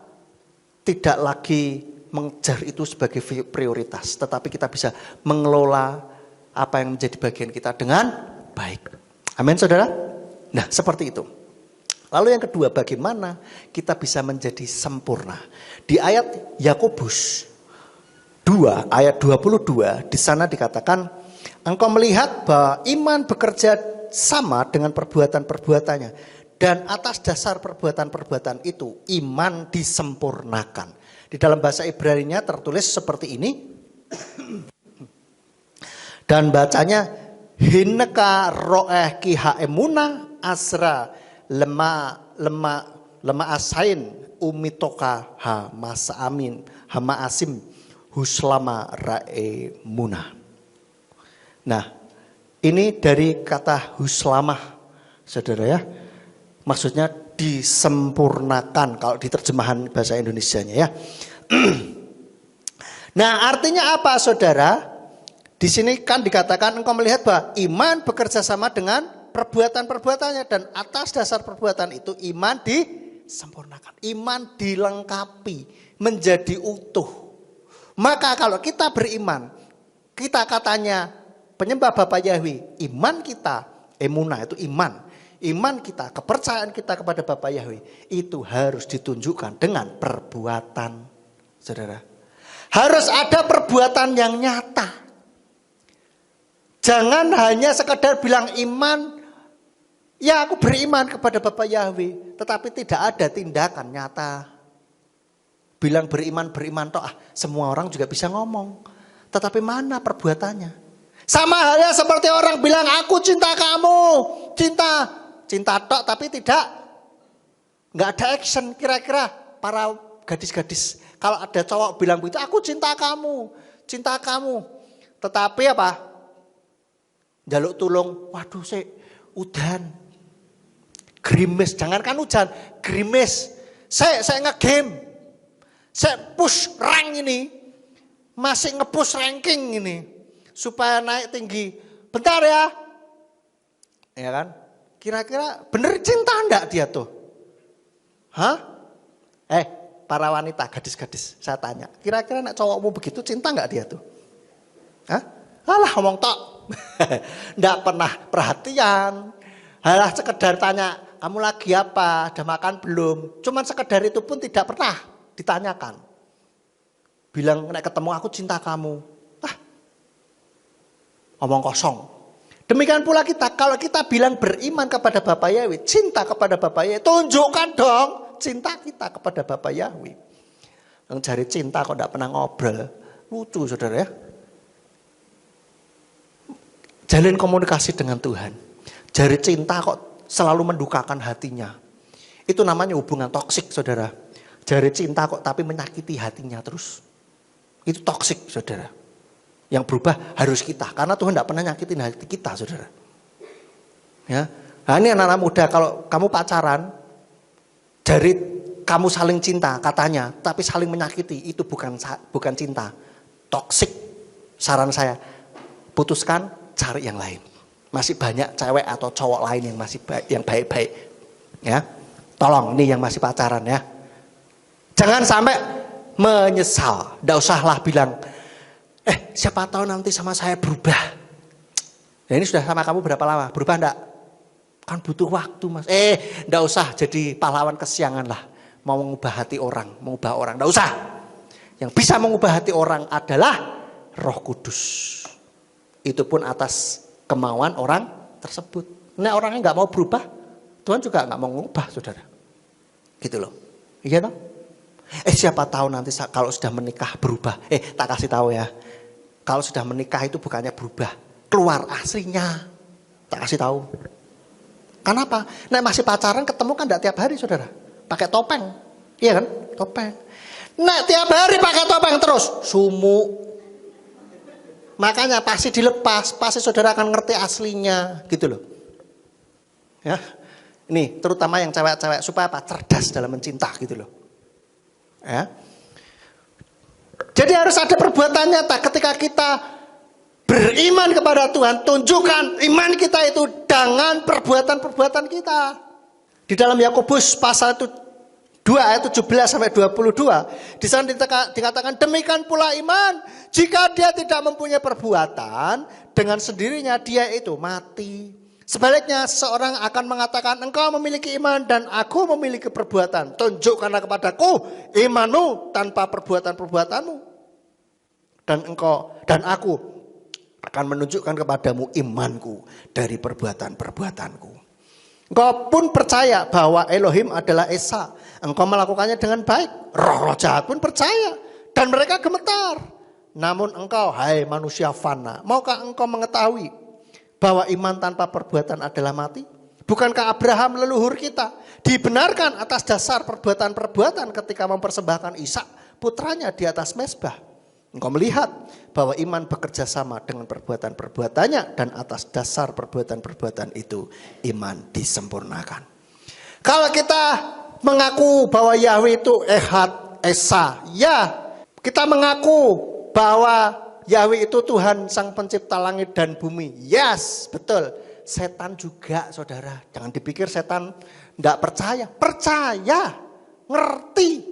tidak lagi mengejar itu sebagai prioritas. Tetapi kita bisa mengelola apa yang menjadi bagian kita dengan baik. Amin saudara? Nah seperti itu. Lalu yang kedua, bagaimana kita bisa menjadi sempurna? Di ayat Yakobus 2 ayat 22 di sana dikatakan, engkau melihat bahwa iman bekerja sama dengan perbuatan-perbuatannya, dan atas dasar perbuatan-perbuatan itu iman disempurnakan. Di dalam bahasa Ibrani-nya tertulis seperti ini. Dan bacanya hineka roeh ki haemuna asra lema asain umitoka ha masa amin hama asim huslama rae munah. Nah, ini dari kata huslamah, saudara ya. Maksudnya disempurnakan kalau di terjemahan bahasa Indonesianya ya. Nah, artinya apa, saudara? Di sini kan dikatakan engkau melihat bahwa iman bekerja sama dengan perbuatan-perbuatannya, dan atas dasar perbuatan itu iman disempurnakan, iman dilengkapi menjadi utuh. Maka kalau kita beriman, kita katanya penyembah Bapa Yahweh, iman kita, emunah itu iman kita, kepercayaan kita kepada Bapa Yahweh itu harus ditunjukkan dengan perbuatan, saudara. Harus ada perbuatan yang nyata. Jangan hanya sekedar bilang iman, ya aku beriman kepada Bapa Yahweh, tetapi tidak ada tindakan nyata. Bilang beriman toh, semua orang juga bisa ngomong, tetapi mana perbuatannya? Sama halnya seperti orang bilang aku cinta kamu, cinta tok, tapi nggak ada action. Kira-kira para gadis-gadis, kalau ada cowok bilang begitu, aku cinta kamu, tetapi apa? Jaluk tulung, waduh udan, gerimis, jangankan hujan, gerimis, saya nge-game, saya push rank ini, masih nge-push ranking ini, supaya naik tinggi, bentar ya kan? Kira-kira bener cinta enggak dia tuh? Hah? Para wanita, gadis-gadis, saya tanya, kira-kira nek cowokmu begitu cinta enggak dia tuh? Hah? Alah ngomong tok. Enggak pernah perhatian. Halah sekedar tanya, kamu lagi apa? Udah makan belum? Cuman sekedar itu pun tidak pernah ditanyakan. Bilang nek ketemu aku cinta kamu. Omong kosong. Demikian pula kita, kalau kita bilang beriman kepada Bapa Yahweh, cinta kepada Bapa Yahweh, tunjukkan dong cinta kita kepada Bapa Yahweh. Yang cari cinta kok tidak pernah ngobrol. Lucu saudara ya. Jalin komunikasi dengan Tuhan. Jari cinta kok selalu mendukakan hatinya. Itu namanya hubungan toksik saudara. Jari cinta kok tapi menyakiti hatinya terus. Itu toksik saudara. Yang berubah harus kita. Karena Tuhan tidak pernah nyakitin hati kita saudara. Ya. Nah ini anak-anak muda, kalau kamu pacaran, jari kamu saling cinta katanya, tapi saling menyakiti, itu bukan cinta. Toksik. Saran saya, putuskan, cari yang lain. Masih banyak cewek atau cowok lain yang masih baik-baik. Ya. Tolong ini yang masih pacaran ya. Jangan sampai menyesal. Tidak usahlah bilang, siapa tahu nanti sama saya berubah. Ya ini sudah sama kamu berapa lama? Berubah enggak? Kan butuh waktu mas. Enggak usah jadi pahlawan kesiangan lah. Mau mengubah hati orang, mengubah orang. Enggak usah. Yang bisa mengubah hati orang adalah Roh Kudus. Itu pun atas kemauan orang tersebut. Nah orangnya enggak mau berubah, Tuhan juga enggak mau mengubah saudara. Gitu loh. Iya toh? Siapa tahu nanti kalau sudah menikah berubah. Tak kasih tahu ya. Kalau sudah menikah itu bukannya berubah, keluar aslinya. Tak kasih tahu. Kenapa? Nah masih pacaran ketemu kan enggak tiap hari saudara. Pakai topeng. Iya kan? Topeng. Nah tiap hari pakai topeng terus. Sumu. Makanya pasti dilepas. Pasti saudara akan ngerti aslinya. Gitu loh. Ya. Ini terutama yang cewek-cewek. Supaya apa? Cerdas dalam mencinta gitu loh. Ya. Jadi harus ada perbuatan nyata ketika kita beriman kepada Tuhan, tunjukkan iman kita itu dengan perbuatan-perbuatan kita. Di dalam Yakobus pasal 2 ayat 17 sampai 22, di sana dikatakan demikian pula iman, jika dia tidak mempunyai perbuatan, dengan sendirinya dia itu mati. Sebaliknya seseorang akan mengatakan engkau memiliki iman dan aku memiliki perbuatan. Tunjukkanlah kepadaku imanmu tanpa perbuatan-perbuatanmu. Dan aku akan menunjukkan kepadamu imanku dari perbuatan-perbuatanku. Engkau pun percaya bahwa Elohim adalah Esa. Engkau melakukannya dengan baik. Roh-roh jahat pun percaya dan mereka gemetar. Namun engkau, hai manusia fana, maukah engkau mengetahui bahwa iman tanpa perbuatan adalah mati? Bukankah Abraham leluhur kita dibenarkan atas dasar perbuatan-perbuatan ketika mempersembahkan Ishak putranya di atas mezbah? Engkau melihat bahwa iman bekerja sama dengan perbuatan-perbuatannya dan atas dasar perbuatan-perbuatan itu iman disempurnakan. Kalau kita mengaku bahwa Yahweh itu Ehad, Esa, ya kita mengaku bahwa Yahweh itu Tuhan sang pencipta langit dan bumi. Yes, betul. Setan juga saudara. Jangan dipikir setan tidak percaya. Percaya, ngerti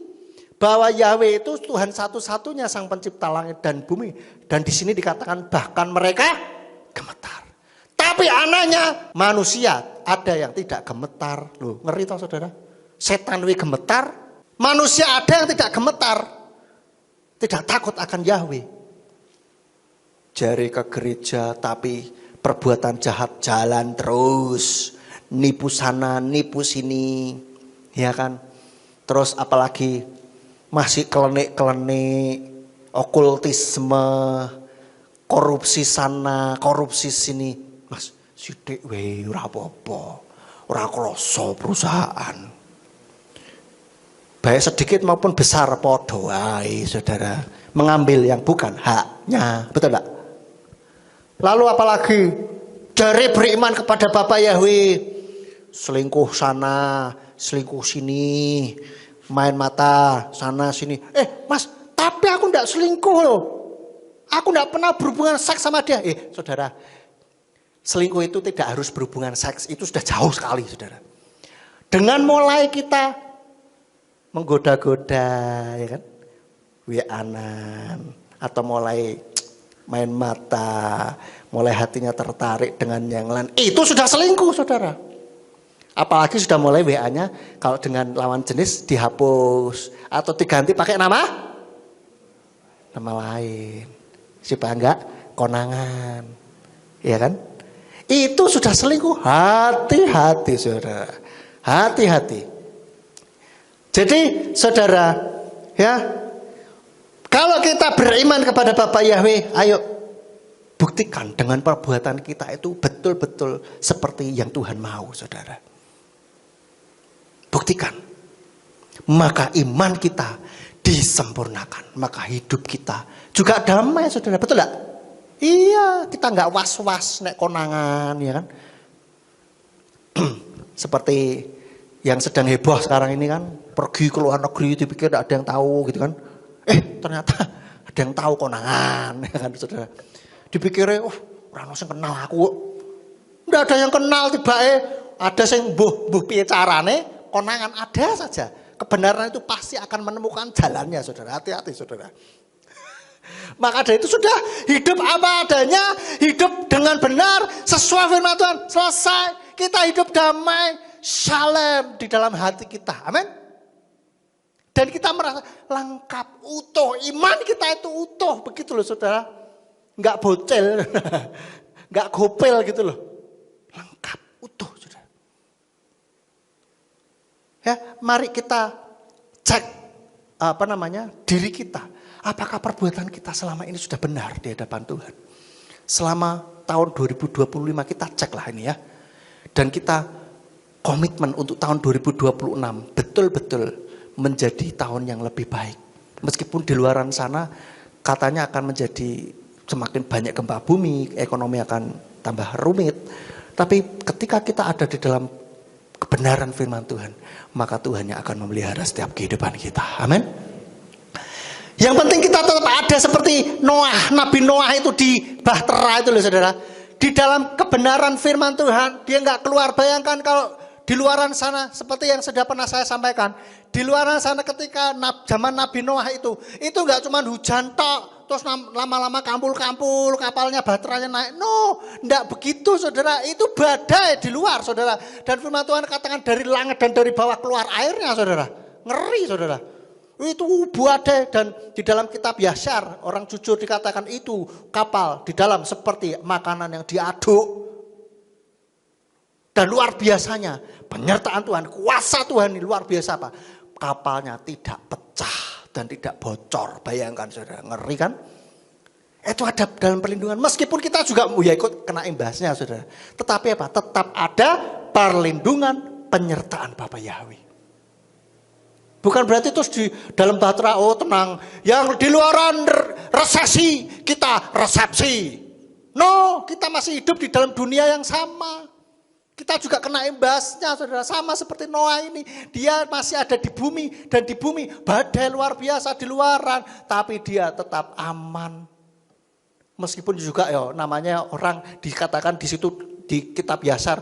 bahwa Yahweh itu Tuhan satu-satunya sang pencipta langit dan bumi. Dan di sini dikatakan bahkan mereka gemetar. Tapi anehnya manusia ada yang tidak gemetar. Loh, ngeri toh saudara? Setan gemetar, manusia ada yang tidak gemetar. Tidak takut akan Yahweh. Jari ke gereja tapi perbuatan jahat jalan terus. Nipu sana, nipu sini. Ya kan? Terus apalagi masih kelenik-kelenik, okultisme, korupsi sana, korupsi sini. Mas, sithik wae ora apa-apa. Ora kroso perusahaan. Baik sedikit maupun besar padha wae, saudara. Mengambil yang bukan haknya. Betul enggak? Lalu apalagi jari beriman kepada Bapa Yahweh, selingkuh sana, selingkuh sini, main mata sana sini. Mas, tapi aku enggak selingkuh loh. Aku enggak pernah berhubungan seks sama dia. Saudara, selingkuh itu tidak harus berhubungan seks, itu sudah jauh sekali saudara. Dengan mulai kita menggoda-goda, ya kan, WA-an, atau mulai main mata, mulai hatinya tertarik dengan yang lain, itu sudah selingkuh saudara. Apalagi sudah mulai WA-nya kalau dengan lawan jenis dihapus atau diganti pakai nama lain, supaya enggak konangan. Ya kan? Itu sudah selingkuh. Hati-hati saudara. Hati-hati. Jadi saudara, ya, kalau kita beriman kepada Bapa Yahweh, ayo buktikan dengan perbuatan kita itu betul-betul seperti yang Tuhan mau, saudara. Buktikan. Maka iman kita disempurnakan. Maka hidup kita juga damai, saudara. Betul gak? Iya, kita nggak was-was nek konangan, ya kan? Seperti yang sedang heboh sekarang ini kan, pergi ke luar negeri dipikir tidak ada yang tahu gitu kan. Ternyata ada yang tahu konangan, ya kan, saudara. Dipikirnya, orang sing kenal aku. Nggak ada yang kenal tiba-tiba ada sing mbuh piye carane konangan, ada saja. Kebenaran itu pasti akan menemukan jalannya, saudara. Hati-hati, saudara. Maka dari itu sudah hidup apa adanya, hidup dengan benar sesuai firman Tuhan. Selesai, kita hidup damai, shalom di dalam hati kita. Amin. Dan kita merasa lengkap, utuh. Iman kita itu utuh, begitu loh saudara. Enggak bocil, enggak gopel gitu loh. Lengkap, utuh saudara. Ya, mari kita cek diri kita. Apakah perbuatan kita selama ini sudah benar di hadapan Tuhan? Selama tahun 2025 kita ceklah ini ya. Dan kita komitmen untuk tahun 2026 betul-betul menjadi tahun yang lebih baik. Meskipun di luaran sana katanya akan menjadi semakin banyak gempa bumi, ekonomi akan tambah rumit. Tapi ketika kita ada di dalam kebenaran firman Tuhan, maka Tuhan yang akan memelihara setiap kehidupan kita. Amin. Yang penting kita tetap ada seperti Noah, Nabi Noah itu di bahtera itu loh saudara. Di dalam kebenaran firman Tuhan, dia nggak keluar. Bayangkan kalau di luaran sana, seperti yang sudah pernah saya sampaikan. Di luaran sana ketika zaman Nabi Noah itu nggak cuma hujan tok, terus lama-lama kampul-kampul, kapalnya baterainya naik. No, nggak begitu saudara. Itu badai di luar saudara. Dan firman Tuhan katakan dari langit dan dari bawah keluar airnya saudara. Ngeri saudara. Itu badai, dan di dalam kitab Yasyar orang jujur dikatakan itu kapal di dalam seperti makanan yang diaduk. Dan luar biasanya penyertaan Tuhan, kuasa Tuhan ini luar biasa apa? Kapalnya tidak pecah dan tidak bocor. Bayangkan saudara, ngeri kan? Itu ada dalam perlindungan. Meskipun kita juga ikut kena imbasnya saudara. Tetapi apa? Tetap ada perlindungan penyertaan Bapa Yahweh. Bukan berarti terus di dalam bahtera, tenang. Yang di luaran resesi, kita resepsi. No, kita masih hidup di dalam dunia yang sama. Kita juga kena imbasnya, saudara. Sama seperti Noah ini. Dia masih ada di bumi. Dan di bumi badai luar biasa di luaran. Tapi dia tetap aman. Meskipun juga namanya orang dikatakan di situ di kitab Yasyar.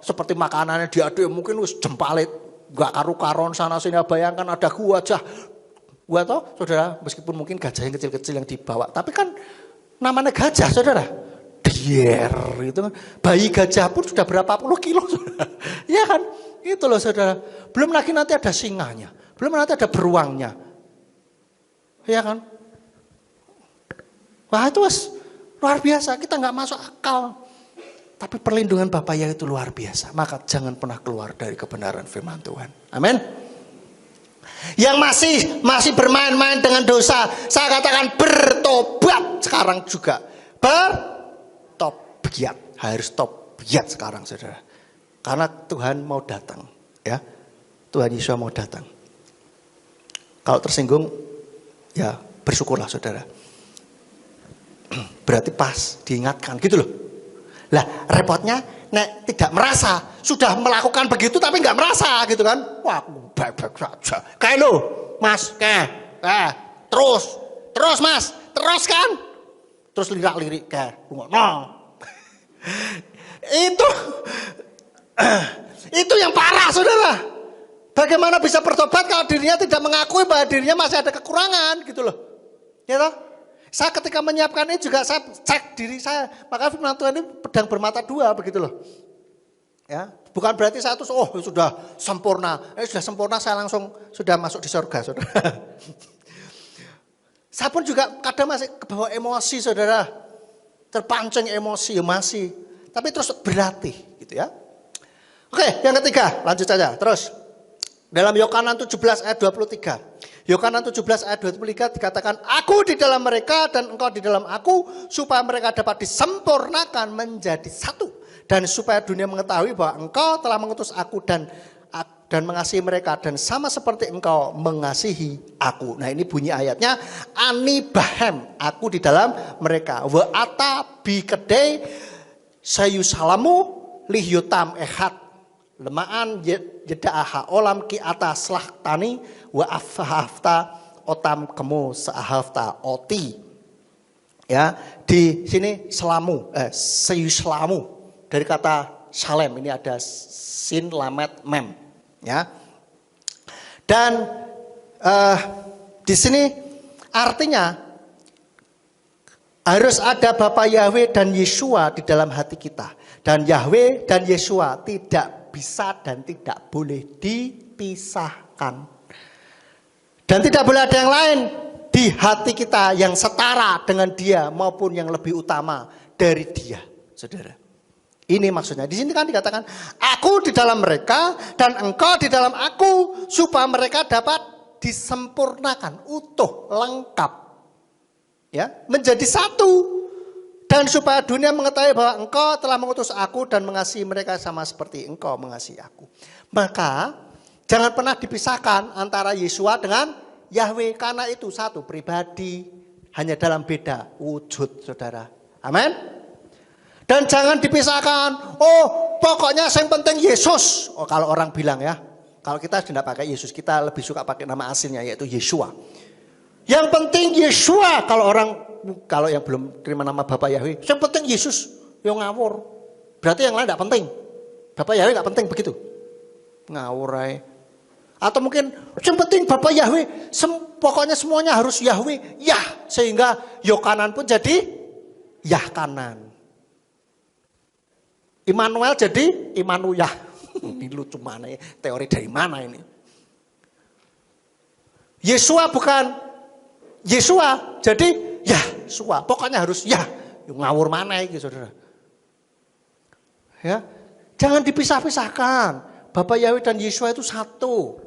Seperti makanannya diaduk mungkin jempalit. Gak karu-karon sana sini, bayangkan ada gua toh saudara, meskipun mungkin gajah yang kecil-kecil yang dibawa, tapi kan namanya gajah saudara, dier itu kan, bayi gajah pun sudah berapa puluh kilo saudara, ya kan, itu loh saudara, belum lagi nanti ada singanya, belum nanti ada beruangnya, ya kan, wah itu luar biasa, kita nggak masuk akal. Tapi perlindungan Bapa Yahweh itu luar biasa. Maka jangan pernah keluar dari kebenaran firman Tuhan. Amin. Yang masih bermain-main dengan dosa, saya katakan bertobat sekarang juga. Bertobat. Harus tobat sekarang saudara. Karena Tuhan mau datang. Ya, Tuhan Yesus mau datang. Kalau tersinggung, ya bersyukurlah saudara. Berarti pas diingatkan gitu loh. Lah repotnya nek tidak merasa, sudah melakukan begitu tapi nggak merasa gitu kan. Wah, baik-baik saja. Kayak lo, Mas, terus Mas, terus kan. Terus lirik-lirik kayak no. Itu yang parah saudara. Bagaimana bisa bertobat kalau dirinya tidak mengakui bahwa dirinya masih ada kekurangan gitu loh. Ya toh? Saya ketika menyiapkan ini juga saya cek diri saya. Maka firman Tuhan ini pedang bermata dua begitu loh. Ya, bukan berarti saya terus sudah sempurna. Sudah sempurna saya langsung sudah masuk di surga saudara. Saya pun juga kadang masih kebawa emosi saudara. terpancing emosi ya masih, tapi terus berlatih gitu ya. Oke, yang ketiga, lanjut saja. Terus dalam Yohanan 17 ayat 23. Yohanan 17 ayat 23 dikatakan, aku di dalam mereka dan engkau di dalam aku, supaya mereka dapat disempurnakan menjadi satu. Dan supaya dunia mengetahui bahwa engkau telah mengutus aku dan mengasihi mereka, dan sama seperti engkau mengasihi aku. Nah ini bunyi ayatnya, ani bahem, aku di dalam mereka. Wa ata bi kedai sayu salamu lihyutam ehad. Lemaan jedaaha olam ki atas lahtani wa afhafta otam kemu sahafta oti. Ya, di sini selamu, sayu selamu dari kata salem, ini ada sin lamet mem. Ya, dan di sini artinya harus ada Bapa Yahweh dan Yeshua di dalam hati kita, dan Yahweh dan Yeshua tidak bisa dan tidak boleh dipisahkan, dan tidak boleh ada yang lain di hati kita yang setara dengan Dia maupun yang lebih utama dari Dia, saudara. Ini maksudnya. Di sini kan dikatakan, aku di dalam mereka dan engkau di dalam aku, supaya mereka dapat disempurnakan, utuh, lengkap. Ya, menjadi satu. Dan supaya dunia mengetahui bahwa engkau telah mengutus aku dan mengasihi mereka sama seperti engkau mengasihi aku. Maka jangan pernah dipisahkan antara Yeshua dengan Yahweh, karena itu satu pribadi, hanya dalam beda wujud, saudara. Amin. Dan jangan dipisahkan. Oh, pokoknya yang penting Yesus. Oh, kalau orang bilang ya, kalau kita tidak pakai Yesus, kita lebih suka pakai nama aslinya yaitu Yeshua. Yang penting Yeshua. Kalau yang belum terima nama Bapak Yahweh, yang penting Yesus, yang ngawur. Berarti yang lain tidak penting. Bapak Yahweh tidak penting begitu. Ngawur aja. Atau mungkin yang penting Bapak Yahweh, pokoknya semuanya harus Yahweh. Yah, sehingga Yohanan pun jadi Yah kanan. Immanuel jadi Immanuel. Ini lucu mana ya? Teori dari mana ini? Yeshua bukan Yeshua, jadi Yahshua. Pokoknya harus Yah. Ngawur mana ini, saudara? Ya, jangan dipisah-pisahkan. Bapak Yahweh dan Yeshua itu satu.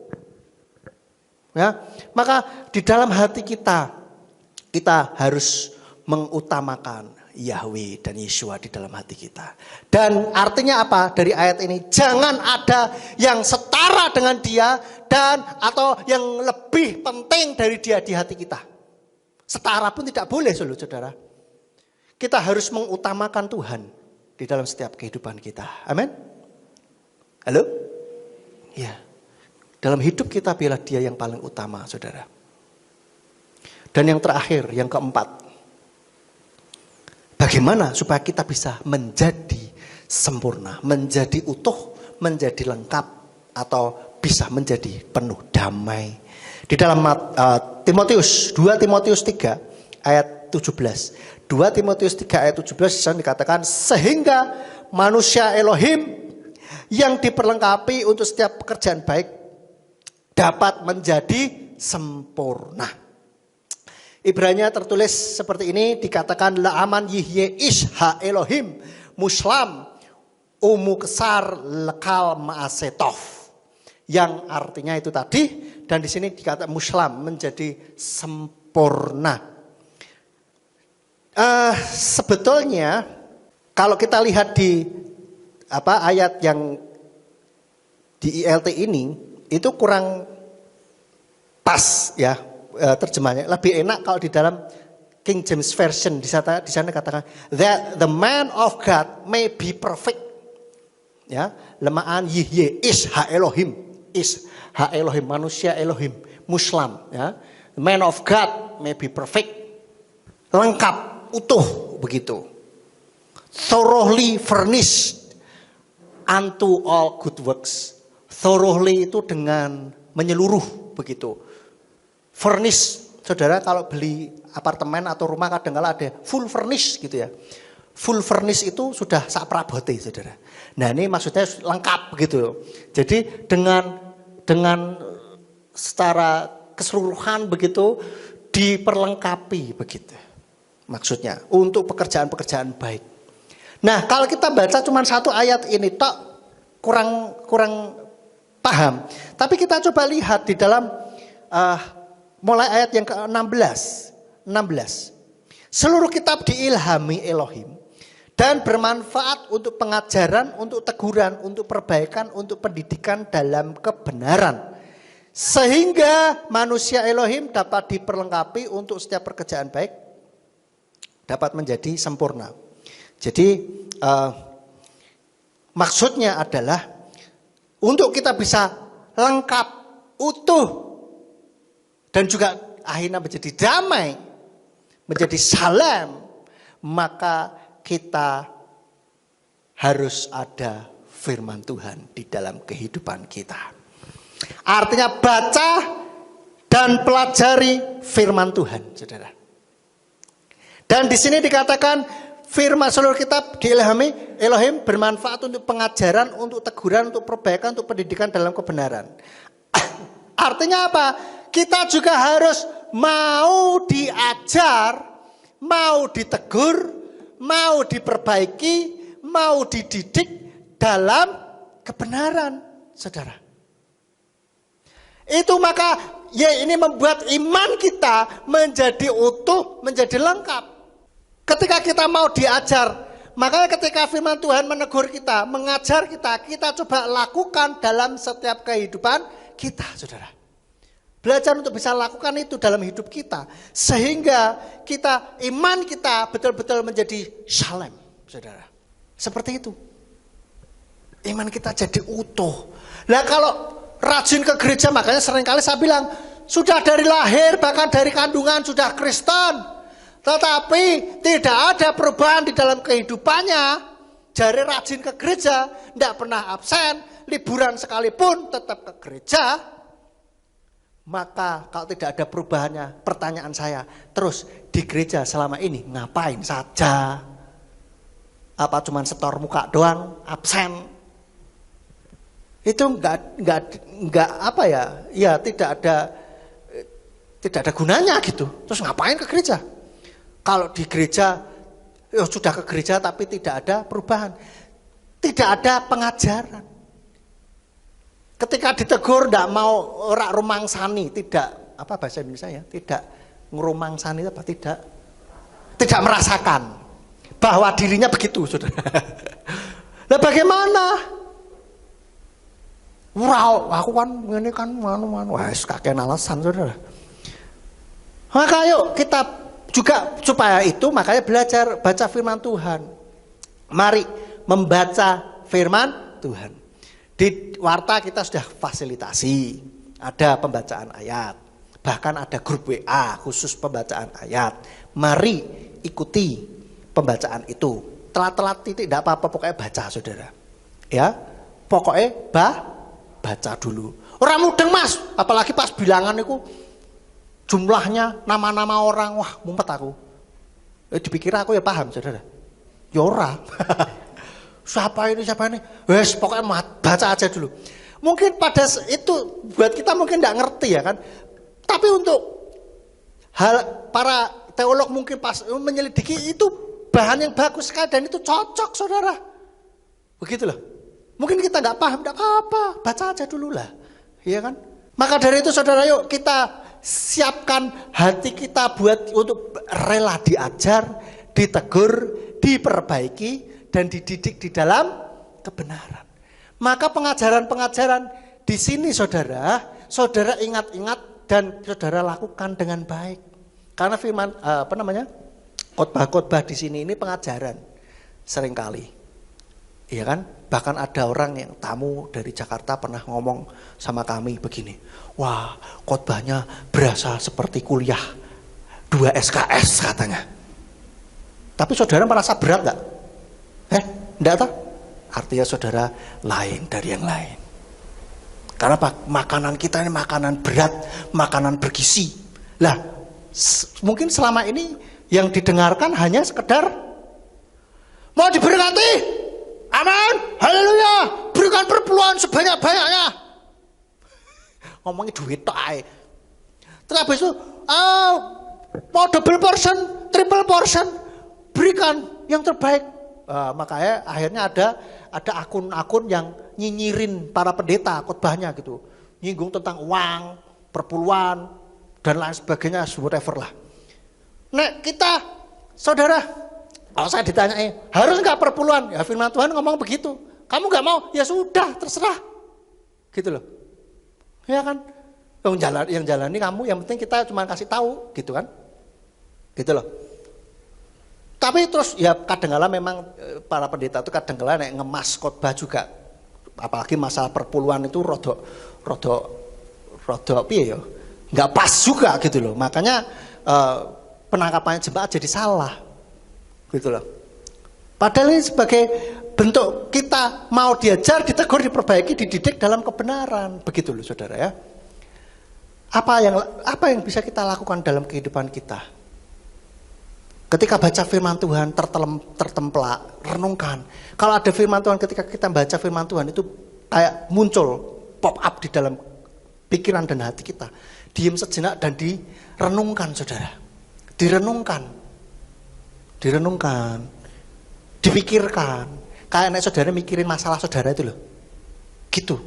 Ya, maka di dalam hati kita harus mengutamakan Yahweh dan Yeshua di dalam hati kita. Dan artinya apa dari ayat ini? Jangan ada yang setara dengan Dia dan atau yang lebih penting dari Dia di hati kita. Setara pun tidak boleh, saudara. Kita harus mengutamakan Tuhan di dalam setiap kehidupan kita. Amin. Halo? Ya. Dalam hidup kita biarlah Dia yang paling utama, saudara. Dan yang terakhir, yang keempat. Bagaimana supaya kita bisa menjadi sempurna, menjadi utuh, menjadi lengkap, atau bisa menjadi penuh damai. Di dalam 2 Timotius 3 ayat 17. 2 Timotius 3 ayat 17 di sana dikatakan, sehingga manusia Elohim yang diperlengkapi untuk setiap pekerjaan baik dapat menjadi sempurna. Ibrania tertulis seperti ini, dikatakan la'aman yihye isha Elohim muslam umu kesar lekal ma'asetov, yang artinya itu tadi, dan di sini dikatakan muslam menjadi sempurna. Sebetulnya kalau kita lihat di ayat yang di ILT ini itu kurang pas ya. Terjemahnya lebih enak kalau di dalam King James Version di sana katakan that the man of God may be perfect. Ya, lemaan yihye is ha Elohim, is ha Elohim, manusia Elohim, muslim ya. The man of God may be perfect. Lengkap, utuh begitu. Thoroughly furnished unto all good works. Thoroughly itu dengan menyeluruh begitu. Furnish, saudara, kalau beli apartemen atau rumah kadang-kala ada full furnish gitu ya. Full furnish itu sudah sak prabote, saudara. Nah ini maksudnya lengkap gitu. Jadi dengan secara keseluruhan begitu diperlengkapi begitu. Maksudnya untuk pekerjaan-pekerjaan baik. Nah, kalau kita baca cuma satu ayat ini tok kurang paham. Tapi kita coba lihat di dalam mulai ayat yang ke-16. 16. Seluruh kitab diilhami Elohim dan bermanfaat untuk pengajaran, untuk teguran, untuk perbaikan, untuk pendidikan dalam kebenaran. Sehingga manusia Elohim dapat diperlengkapi untuk setiap pekerjaan baik, dapat menjadi sempurna. Jadi maksudnya adalah untuk kita bisa lengkap, utuh, dan juga akhirnya menjadi damai, menjadi salam, maka kita harus ada firman Tuhan di dalam kehidupan kita. Artinya baca dan pelajari firman Tuhan, saudara. Dan di sini dikatakan firman seluruh kitab diilhami Elohim bermanfaat untuk pengajaran, untuk teguran, untuk perbaikan, untuk pendidikan dalam kebenaran. Artinya apa? Kita juga harus mau diajar, mau ditegur, mau diperbaiki, mau dididik dalam kebenaran, saudara. Itu maka ya ini membuat iman kita menjadi utuh, menjadi lengkap. Ketika kita mau diajar, makanya ketika firman Tuhan menegur kita, mengajar kita, kita coba lakukan dalam setiap kehidupan kita, saudara. Belajar untuk bisa lakukan itu dalam hidup kita. Sehingga kita, iman kita betul-betul menjadi shalem, saudara. Seperti itu. Iman kita jadi utuh. Nah kalau rajin ke gereja, makanya seringkali saya bilang, sudah dari lahir, bahkan dari kandungan sudah Kristen. Tetapi tidak ada perubahan di dalam kehidupannya. Jari rajin ke gereja, tidak pernah absen, liburan sekalipun tetap ke gereja. Maka kalau tidak ada perubahannya, pertanyaan saya, terus di gereja selama ini ngapain saja? Apa cuman setor muka doang, absen? Itu enggak apa ya? Ya tidak ada gunanya gitu. Terus ngapain ke gereja? Kalau di gereja sudah ke gereja tapi tidak ada perubahan. Tidak ada pengajaran. Ketika ditegur tidak mau ora rumangsani, tidak apa bahasa Indonesia ya? Tidak ngurumangsani apa tidak merasakan bahwa dirinya begitu, saudara. Nah bagaimana? Wow, aku kan ini kan wah kakek alasan, saudara. Maka yuk kita juga supaya itu makanya belajar baca firman Tuhan. Mari membaca firman Tuhan. Di Warta kita sudah fasilitasi, ada pembacaan ayat. Bahkan ada grup WA khusus pembacaan ayat. Mari ikuti pembacaan itu. Telat-telat tidak apa-apa, pokoknya baca, saudara. Ya, pokoknya baca dulu. Orang mudeng mas, apalagi pas bilangan itu jumlahnya nama-nama orang, wah mumpet aku. Dipikir aku ya paham, saudara. Yora. Siapa ini? Wes pokoknya baca aja dulu. Mungkin pada itu buat kita mungkin tidak ngerti ya kan. Tapi untuk para teolog mungkin pas menyelidiki itu bahan yang bagus sekali dan itu cocok, saudara. Begitu loh. Mungkin kita nggak paham, tidak apa-apa, baca aja dulu lah, iya kan? Maka dari itu, saudara, yuk kita siapkan hati kita buat untuk rela diajar, ditegur, diperbaiki, dan dididik di dalam kebenaran. Maka pengajaran-pengajaran di sini, saudara ingat-ingat dan saudara lakukan dengan baik. Karena firman khotbah-khotbah di sini ini pengajaran seringkali, iya kan? Bahkan ada orang yang tamu dari Jakarta pernah ngomong sama kami begini, wah khotbahnya berasa seperti kuliah 2 SKS katanya. Tapi saudara merasa berat gak? Enggak tahu. Artinya saudara lain dari yang lain. Karena makanan kita ini makanan berat, makanan bergizi. Lah, mungkin selama ini yang didengarkan hanya sekedar mau diberkati, amin, haleluya, berikan perpuluhan sebanyak-banyaknya. Ngomongin duit tak. Terus habis itu, mau double portion, triple portion, berikan yang terbaik. Makanya akhirnya ada akun-akun yang nyinyirin para pendeta khotbahnya gitu, nyinggung tentang uang, perpuluhan dan lain sebagainya, whatever lah. Nek kita, saudara, kalau saya ditanya, harus nggak perpuluhan? Ya firman Tuhan ngomong begitu. Kamu nggak mau, ya sudah, terserah. Gitu loh. Ya kan? Yang jalani kamu, yang penting kita cuma kasih tahu, gitu kan? Gitu loh. Tapi terus ya kadang-kala memang para pendeta itu kadang-kala ngemas khotbah juga. Apalagi masalah perpuluhan itu rodok piye ya? Nggak pas juga gitu loh. Makanya penangkapannya jemaat jadi salah. Gitu loh. Padahal ini sebagai bentuk kita mau diajar, ditegur, diperbaiki, dididik dalam kebenaran. Begitu loh saudara ya. Apa yang bisa kita lakukan dalam kehidupan kita? Ketika baca firman Tuhan, tertemplak, renungkan. Kalau ada firman Tuhan, ketika kita baca firman Tuhan itu kayak muncul, pop up di dalam pikiran dan hati kita. Diam sejenak dan direnungkan saudara. Direnungkan, dipikirkan. Kayak anak saudara mikirin masalah saudara itu loh. Gitu.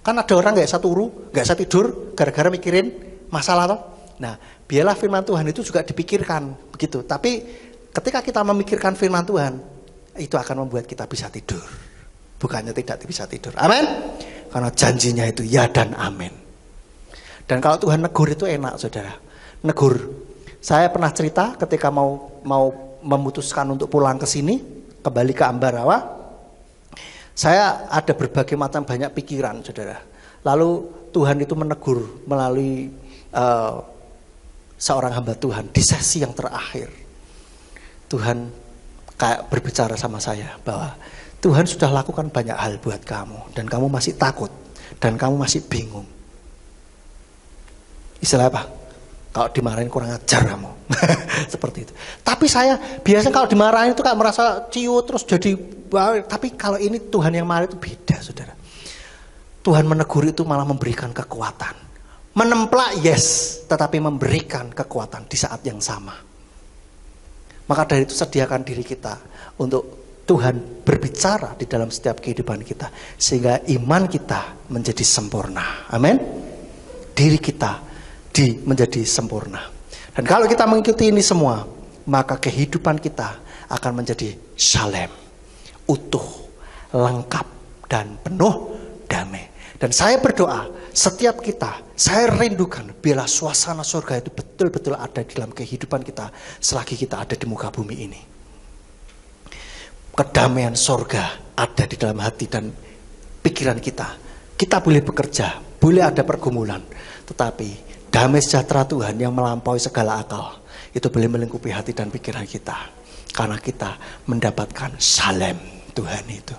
Kan ada orang gak bisa turu, gak bisa tidur, gara-gara mikirin masalah toh. Nah, biarlah firman Tuhan itu juga dipikirkan begitu. Tapi ketika kita memikirkan firman Tuhan, itu akan membuat kita bisa tidur. Bukannya tidak bisa tidur. Amin. Karena janjinya itu ya dan amin. Dan kalau Tuhan negur itu enak saudara. Negur. Saya pernah cerita ketika mau memutuskan untuk pulang ke sini, kembali ke Ambarawa. Saya ada berbagai macam banyak pikiran saudara. Lalu Tuhan itu menegur melalui seorang hamba Tuhan di sesi yang terakhir. Tuhan kayak berbicara sama saya bahwa Tuhan sudah lakukan banyak hal buat kamu dan kamu masih takut dan kamu masih bingung. Istilah apa? Kalau dimarahin kurang ajar kamu. Seperti itu. Tapi saya biasanya kalau dimarahin itu kayak merasa ciut terus jadi, tapi kalau ini Tuhan yang marah itu beda saudara. Tuhan menegur itu malah memberikan kekuatan. Menemplak yes, tetapi memberikan kekuatan di saat yang sama. Maka dari itu sediakan diri kita untuk Tuhan berbicara di dalam setiap kehidupan kita. Sehingga iman kita menjadi sempurna. Amin. Diri kita menjadi sempurna. Dan kalau kita mengikuti ini semua, maka kehidupan kita akan menjadi shalem, utuh, lengkap, dan penuh damai. Dan saya berdoa, setiap kita, saya rindukan biarlah suasana surga itu betul-betul ada di dalam kehidupan kita selagi kita ada di muka bumi ini. Kedamaian surga ada di dalam hati dan pikiran kita. Kita boleh bekerja, boleh ada pergumulan, tetapi damai sejahtera Tuhan yang melampaui segala akal itu boleh melingkupi hati dan pikiran kita. Karena kita mendapatkan shalom Tuhan itu.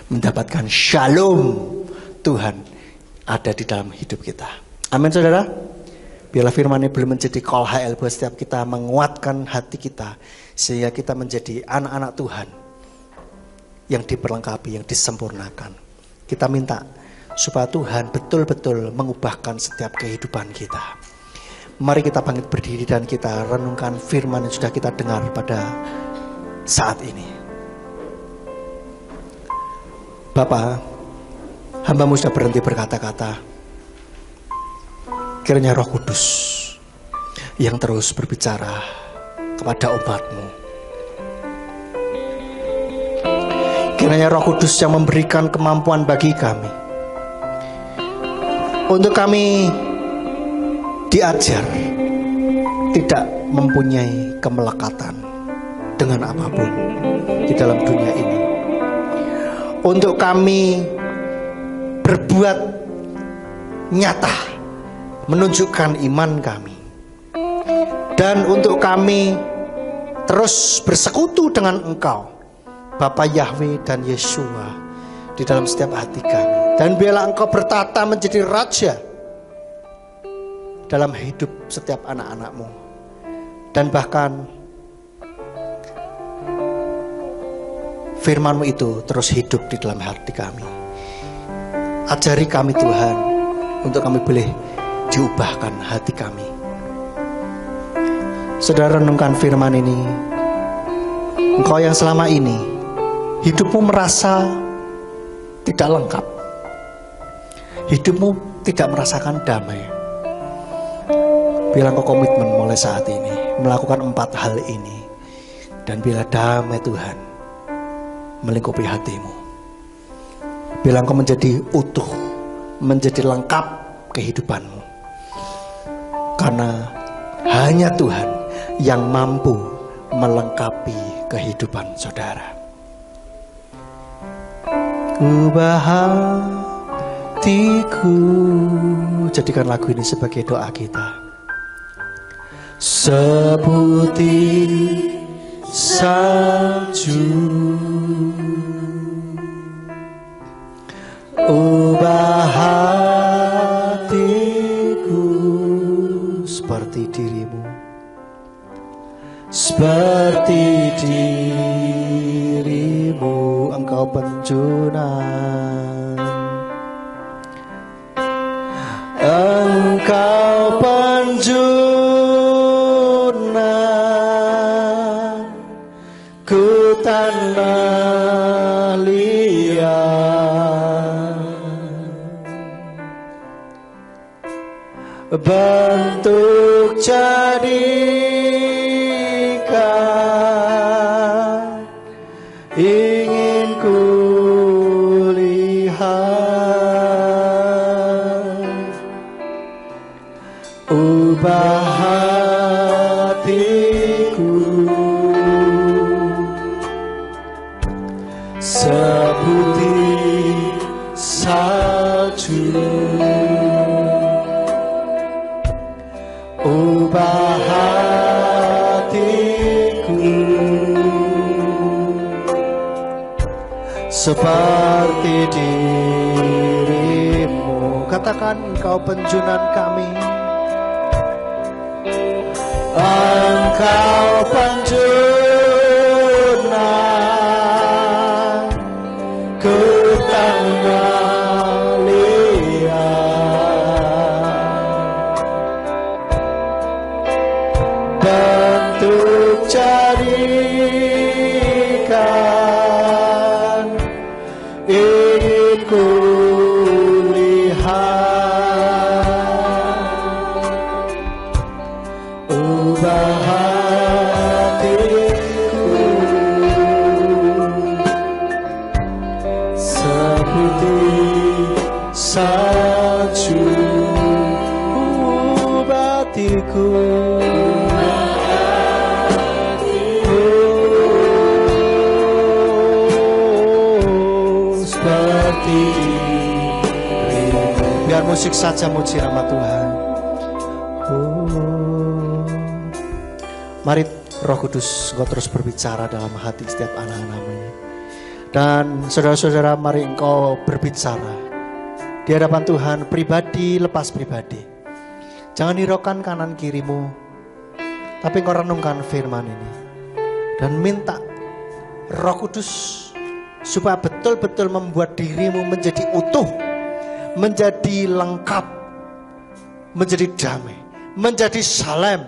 Mendapatkan shalom Tuhan ada di dalam hidup kita. Amin saudara. Biarlah firman-Nya boleh menjadi call HL buat setiap kita, menguatkan hati kita sehingga kita menjadi anak-anak Tuhan yang diperlengkapi, yang disempurnakan. Kita minta supaya Tuhan betul-betul mengubahkan setiap kehidupan kita. Mari kita bangkit berdiri dan kita renungkan firman yang sudah kita dengar pada saat ini. Bapa, hamba-Mu sudah berhenti berkata-kata. Kiranya Roh Kudus yang terus berbicara kepada umat-Mu. Kiranya Roh Kudus yang memberikan kemampuan bagi kami untuk kami diajar tidak mempunyai kemelekatan dengan apapun di dalam dunia ini. Untuk kami berbuat nyata, menunjukkan iman kami. Dan untuk kami terus bersekutu dengan Engkau, Bapa Yahweh dan Yeshua, di dalam setiap hati kami. Dan biarlah Engkau bertata menjadi Raja dalam hidup setiap anak-anak-Mu. Dan bahkan firman-Mu itu terus hidup di dalam hati kami. Ajari kami Tuhan, untuk kami boleh diubahkan hati kami. Saudara renungkan firman ini. Engkau yang selama ini hidupmu merasa tidak lengkap, hidupmu tidak merasakan damai. Bila engkau komitmen mulai saat ini melakukan 4 hal ini, dan bila damai Tuhan melingkupi hatimu, bila engkau menjadi utuh, menjadi lengkap kehidupanmu, karena hanya Tuhan yang mampu melengkapi kehidupan saudara. Ubah hatiku, jadikan lagu ini sebagai doa kita. Seputih salju, ubah hatiku seperti dirimu, seperti dirimu. Engkau penjunan, engkau penjunan, ku tanah liat, bentuk jadikan, ingin ku lihat. Ubah hatiku seputih salju, ubah hatiku seperti dirimu. Katakan, engkau penjunan kami, engkau penjunan, ku tanah liat, bentuk jadikan, ingin ku lihat. Ubah hatiku seputih salju, ubah hatiku seperti dirimu. Biar musik saja muji nama Tuhan. Mari Roh Kudus, Engkau terus berbicara dalam hati setiap anak-anakmu ini. Dan saudara-saudara, mari Engkau berbicara di hadapan Tuhan, pribadi lepas pribadi. Jangan hiraukan kanan kirimu, tapi Engkau renungkan firman ini. Dan minta Roh Kudus supaya betul-betul membuat dirimu menjadi utuh, menjadi lengkap, menjadi damai, menjadi salem,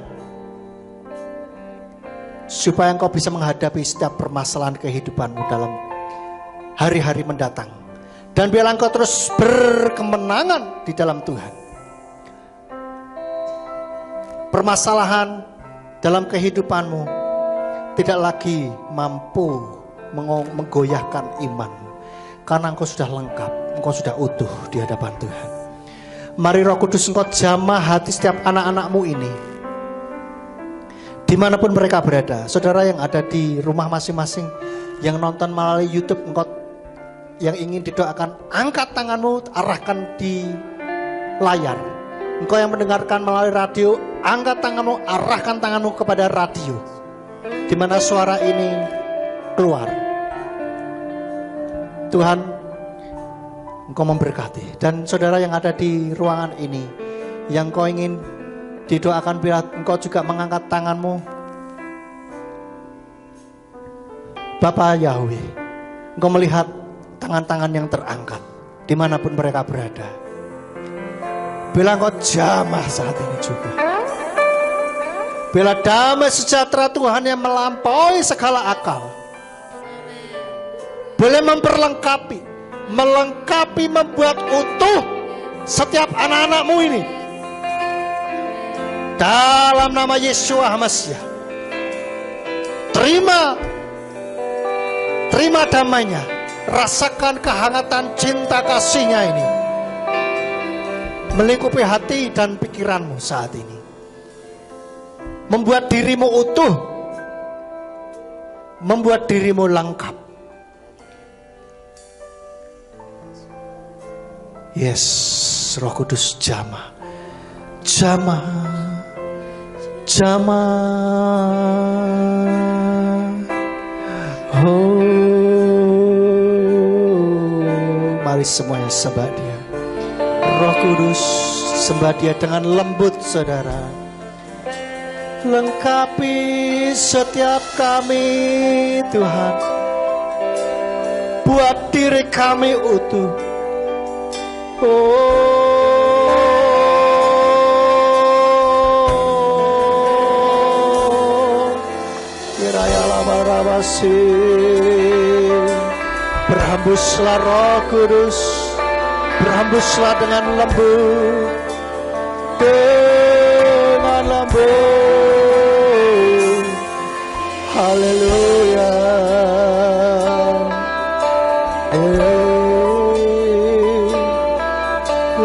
supaya engkau bisa menghadapi setiap permasalahan kehidupanmu dalam hari-hari mendatang. Dan biarlah engkau terus berkemenangan di dalam Tuhan. Permasalahan dalam kehidupanmu tidak lagi mampu menggoyahkan imanmu, karena engkau sudah lengkap, engkau sudah utuh di hadapan Tuhan. Mari Roh Kudus, engkau jamah hati setiap anak-anakmu ini, dimanapun mereka berada. Saudara yang ada di rumah masing-masing, yang nonton melalui YouTube, engkau yang ingin didoakan, angkat tanganmu, arahkan di layar. Engkau yang mendengarkan melalui radio, angkat tanganmu, arahkan tanganmu kepada radio, di mana suara ini keluar. Tuhan, Engkau memberkati. Dan saudara yang ada di ruangan ini, yang Engkau ingin didoakan, bila engkau juga mengangkat tanganmu. Bapa Yahweh, Engkau melihat tangan-tangan yang terangkat dimanapun mereka berada. Bila Engkau jamah saat ini juga, Biarlah damai sejahtera Tuhan yang melampaui segala akal boleh memperlengkapi, melengkapi, membuat utuh setiap anak-anakmu ini. Dalam nama Yesus Hamasiah, terima damainya, rasakan kehangatan cinta kasihnya ini melingkupi hati dan pikiranmu saat ini, membuat dirimu utuh, membuat dirimu lengkap. Yes, Roh Kudus jamah, jamah, oh, mari semuanya sembah Dia. Roh Kudus, sembah Dia dengan lembut, saudara. Lengkapi setiap kami, Tuhan. Buat diri kami utuh. Berhembuslah Roh Kudus, berhembuslah dengan lembut, dengan lembut. Haleluya.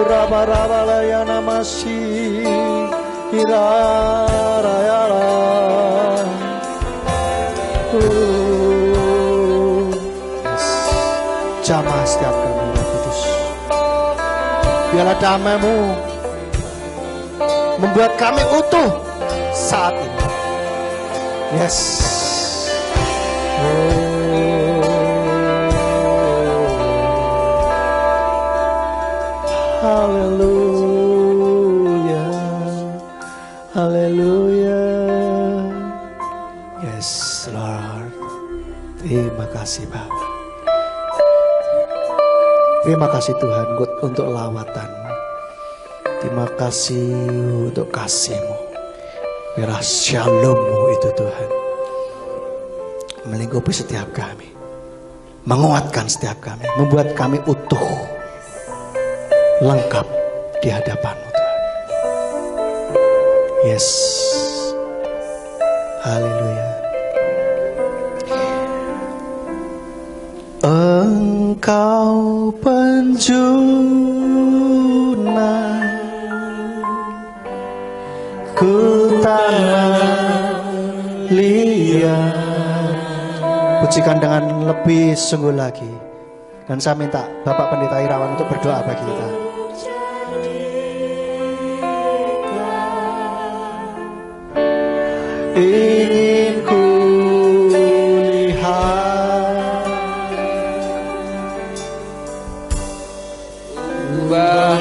Rabalayana masih irayala. Jamah setiap kami, Roh Kudus. Biarlah damai-Mu membuat kami utuh saat ini. Yes. Haleluya, haleluya. Yes, Lord. Terima kasih, Bapa. Terima kasih Tuhan untuk lawatan-Mu. Terima kasih untuk kasih-Mu. Biarlah shalom-Mu itu Tuhan melingkupi setiap kami, menguatkan setiap kami, membuat kami utuh, lengkap di hadapan-Mu Tuhan. Yes. Haleluya. Engkau penjuna ku tanah liat. Pujikan dengan lebih sungguh lagi. Dan saya minta Bapak Pendeta Irawan untuk berdoa bagi kita. Ingin ku lihat ubah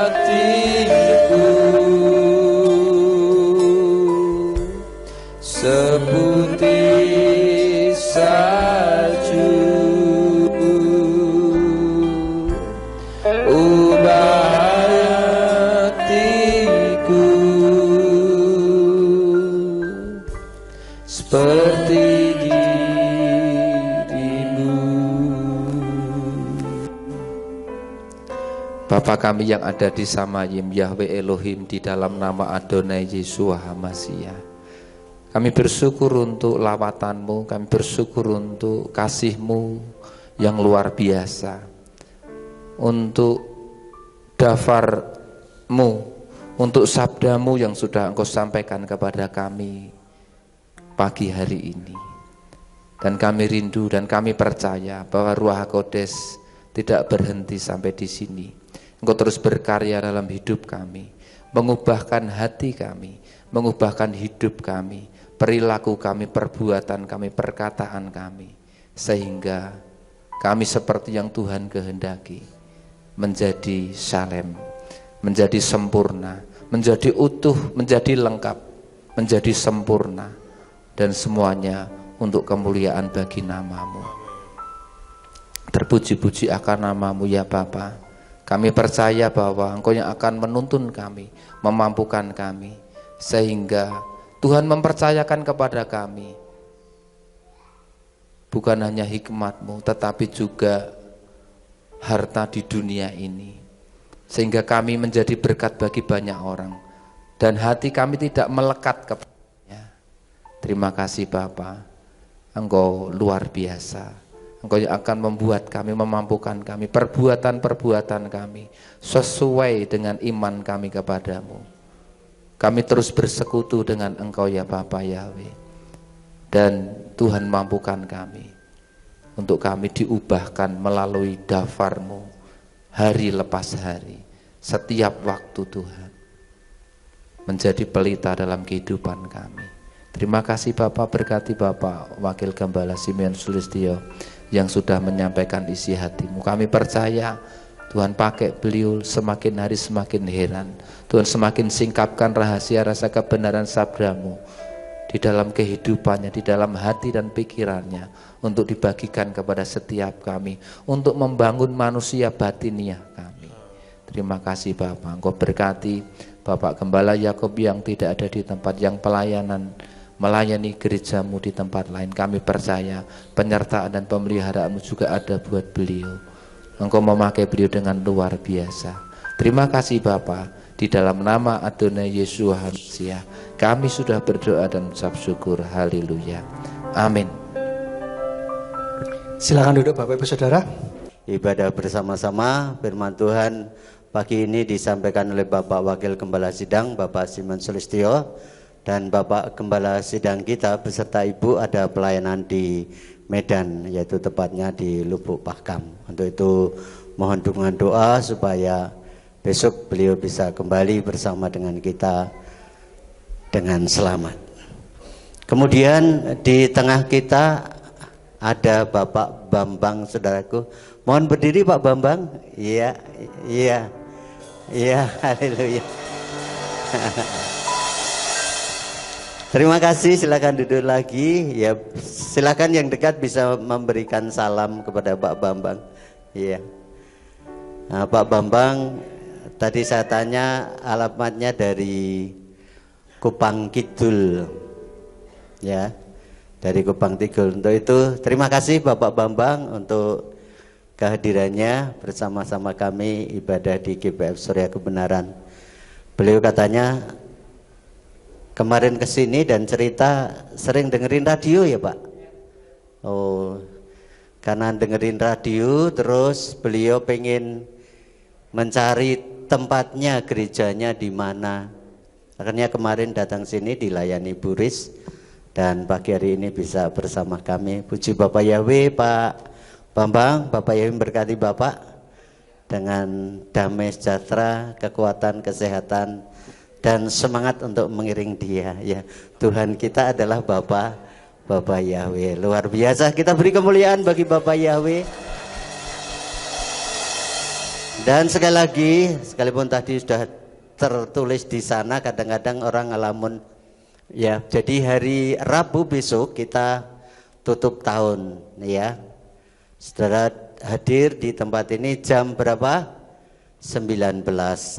hatiku seputih salju, ubah hatiku seperti dirimu. Bapa kami yang ada di Samayim, Yahweh Elohim, di dalam nama Adonai Yeshua Hamasiah, kami bersyukur untuk lawatan-Mu, kami bersyukur untuk kasih-Mu yang luar biasa, untuk dafar-Mu, untuk sabda-Mu yang sudah Engkau sampaikan kepada kami pagi hari ini. Dan kami rindu dan kami percaya bahwa Ruach HaKodes tidak berhenti sampai di sini. Engkau terus berkarya dalam hidup kami, mengubahkan hati kami, mengubahkan hidup kami, perilaku kami, perbuatan kami, perkataan kami, sehingga kami seperti yang Tuhan kehendaki, menjadi shalem, menjadi sempurna, menjadi utuh, menjadi lengkap, menjadi sempurna, dan semuanya untuk kemuliaan bagi nama-Mu. Terpuji-puji akan nama-Mu ya Bapa. Kami percaya bahwa Engkau yang akan menuntun kami, memampukan kami, sehingga Tuhan mempercayakan kepada kami bukan hanya hikmat-Mu tetapi juga harta di dunia ini, sehingga kami menjadi berkat bagi banyak orang dan hati kami tidak melekat kepadanya. Terima kasih Bapa, Engkau luar biasa. Engkau yang akan membuat kami, memampukan kami, perbuatan-perbuatan kami sesuai dengan iman kami kepadamu. Kami terus bersekutu dengan Engkau ya Bapa Yahweh, dan Tuhan mampukan kami untuk kami diubahkan melalui dafar-Mu hari lepas hari, setiap waktu Tuhan, menjadi pelita dalam kehidupan kami. Terima kasih Bapak, berkati Bapak Wakil Gembala Simeon Sulistyo yang sudah menyampaikan isi hati-Mu. Kami percaya Tuhan pakai beliau semakin hari semakin heran. Tuhan semakin singkapkan rahasia rasa kebenaran sabda-Mu di dalam kehidupannya, di dalam hati dan pikirannya, untuk dibagikan kepada setiap kami, untuk membangun manusia batiniah kami. Terima kasih Bapak. Engkau berkati Bapak Gembala Yakob yang tidak ada di tempat, yang melayani gereja-Mu di tempat lain. Kami percaya penyertaan dan pemeliharaan-Mu juga ada buat beliau. Engkau memakai beliau dengan luar biasa. Terima kasih Bapak. Di dalam nama Adonai Yesus HaMasiah kami sudah berdoa dan mengucap syukur. Haleluya. Amin. Silakan duduk Bapak Ibu Saudara. Ibadah bersama-sama firman Tuhan pagi ini disampaikan oleh Bapak Wakil Gembala Sidang Bapak Simeon Sulistyo, dan Bapak Gembala Sidang kita beserta Ibu ada pelayanan di Medan, yaitu tepatnya di Lubuk Pakam. Untuk itu mohon dukungan doa supaya besok beliau bisa kembali bersama dengan kita dengan selamat. Kemudian di tengah kita ada Bapak Bambang, saudaraku. Mohon berdiri Pak Bambang. Iya, iya, iya, haleluya. Terima kasih, silakan duduk lagi. Ya, silakan yang dekat bisa memberikan salam kepada Pak Bambang. Iya. Nah, Pak Bambang, tadi saya tanya alamatnya dari Kupang Kidul, ya, dari Kupang Kidul. Untuk itu terima kasih Bapak Bambang untuk kehadirannya bersama-sama kami ibadah di GPF Surya Kebenaran. Beliau katanya kemarin kesini dan cerita sering dengerin radio ya Pak. Oh, karena dengerin radio terus beliau pengen mencari tempatnya, gerejanya di mana. Akhirnya kemarin datang sini dilayani Buris, dan pagi hari ini bisa bersama kami. Puji Bapak Yahweh, Pak Bambang, Bapak Yahweh berkati Bapak dengan damai sejahtera, kekuatan, kesehatan, dan semangat untuk mengiring Dia. Ya, Tuhan kita adalah Bapak Yahweh. Luar biasa, kita beri kemuliaan bagi Bapak Yahweh. Dan sekali lagi, sekalipun tadi sudah tertulis di sana, kadang-kadang orang ngalamun ya. Jadi hari Rabu besok kita tutup tahun ya. Saudara hadir di tempat ini jam berapa? 19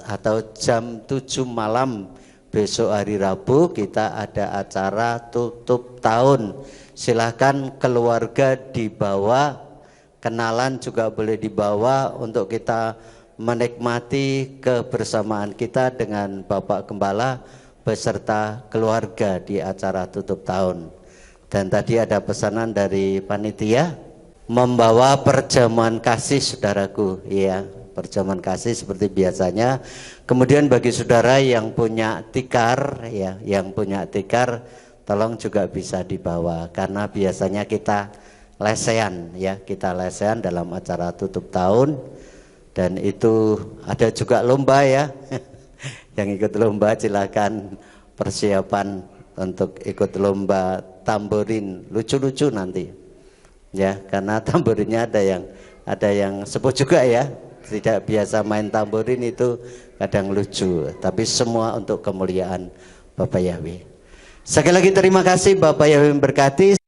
atau jam 7 malam besok hari Rabu kita ada acara tutup tahun. Silahkan keluarga dibawa, kenalan juga boleh dibawa untuk kita menikmati kebersamaan kita dengan Bapak Gembala beserta keluarga di acara tutup tahun. Dan tadi ada pesanan dari panitia membawa perjamuan kasih, saudaraku, ya, perjamuan kasih seperti biasanya. Kemudian bagi saudara yang punya tikar, ya, yang punya tikar, tolong juga bisa dibawa karena biasanya kita lesehan, ya, kita lesehan dalam acara tutup tahun. Dan itu ada juga lomba ya. Yang ikut lomba silakan persiapan untuk ikut lomba tamborin lucu-lucu nanti. Ya, karena tamborinnya ada yang sepuh juga ya. Tidak biasa main tamborin itu kadang lucu, tapi semua untuk kemuliaan Bapak Yahweh. Sekali lagi terima kasih Bapak Yahweh memberkati.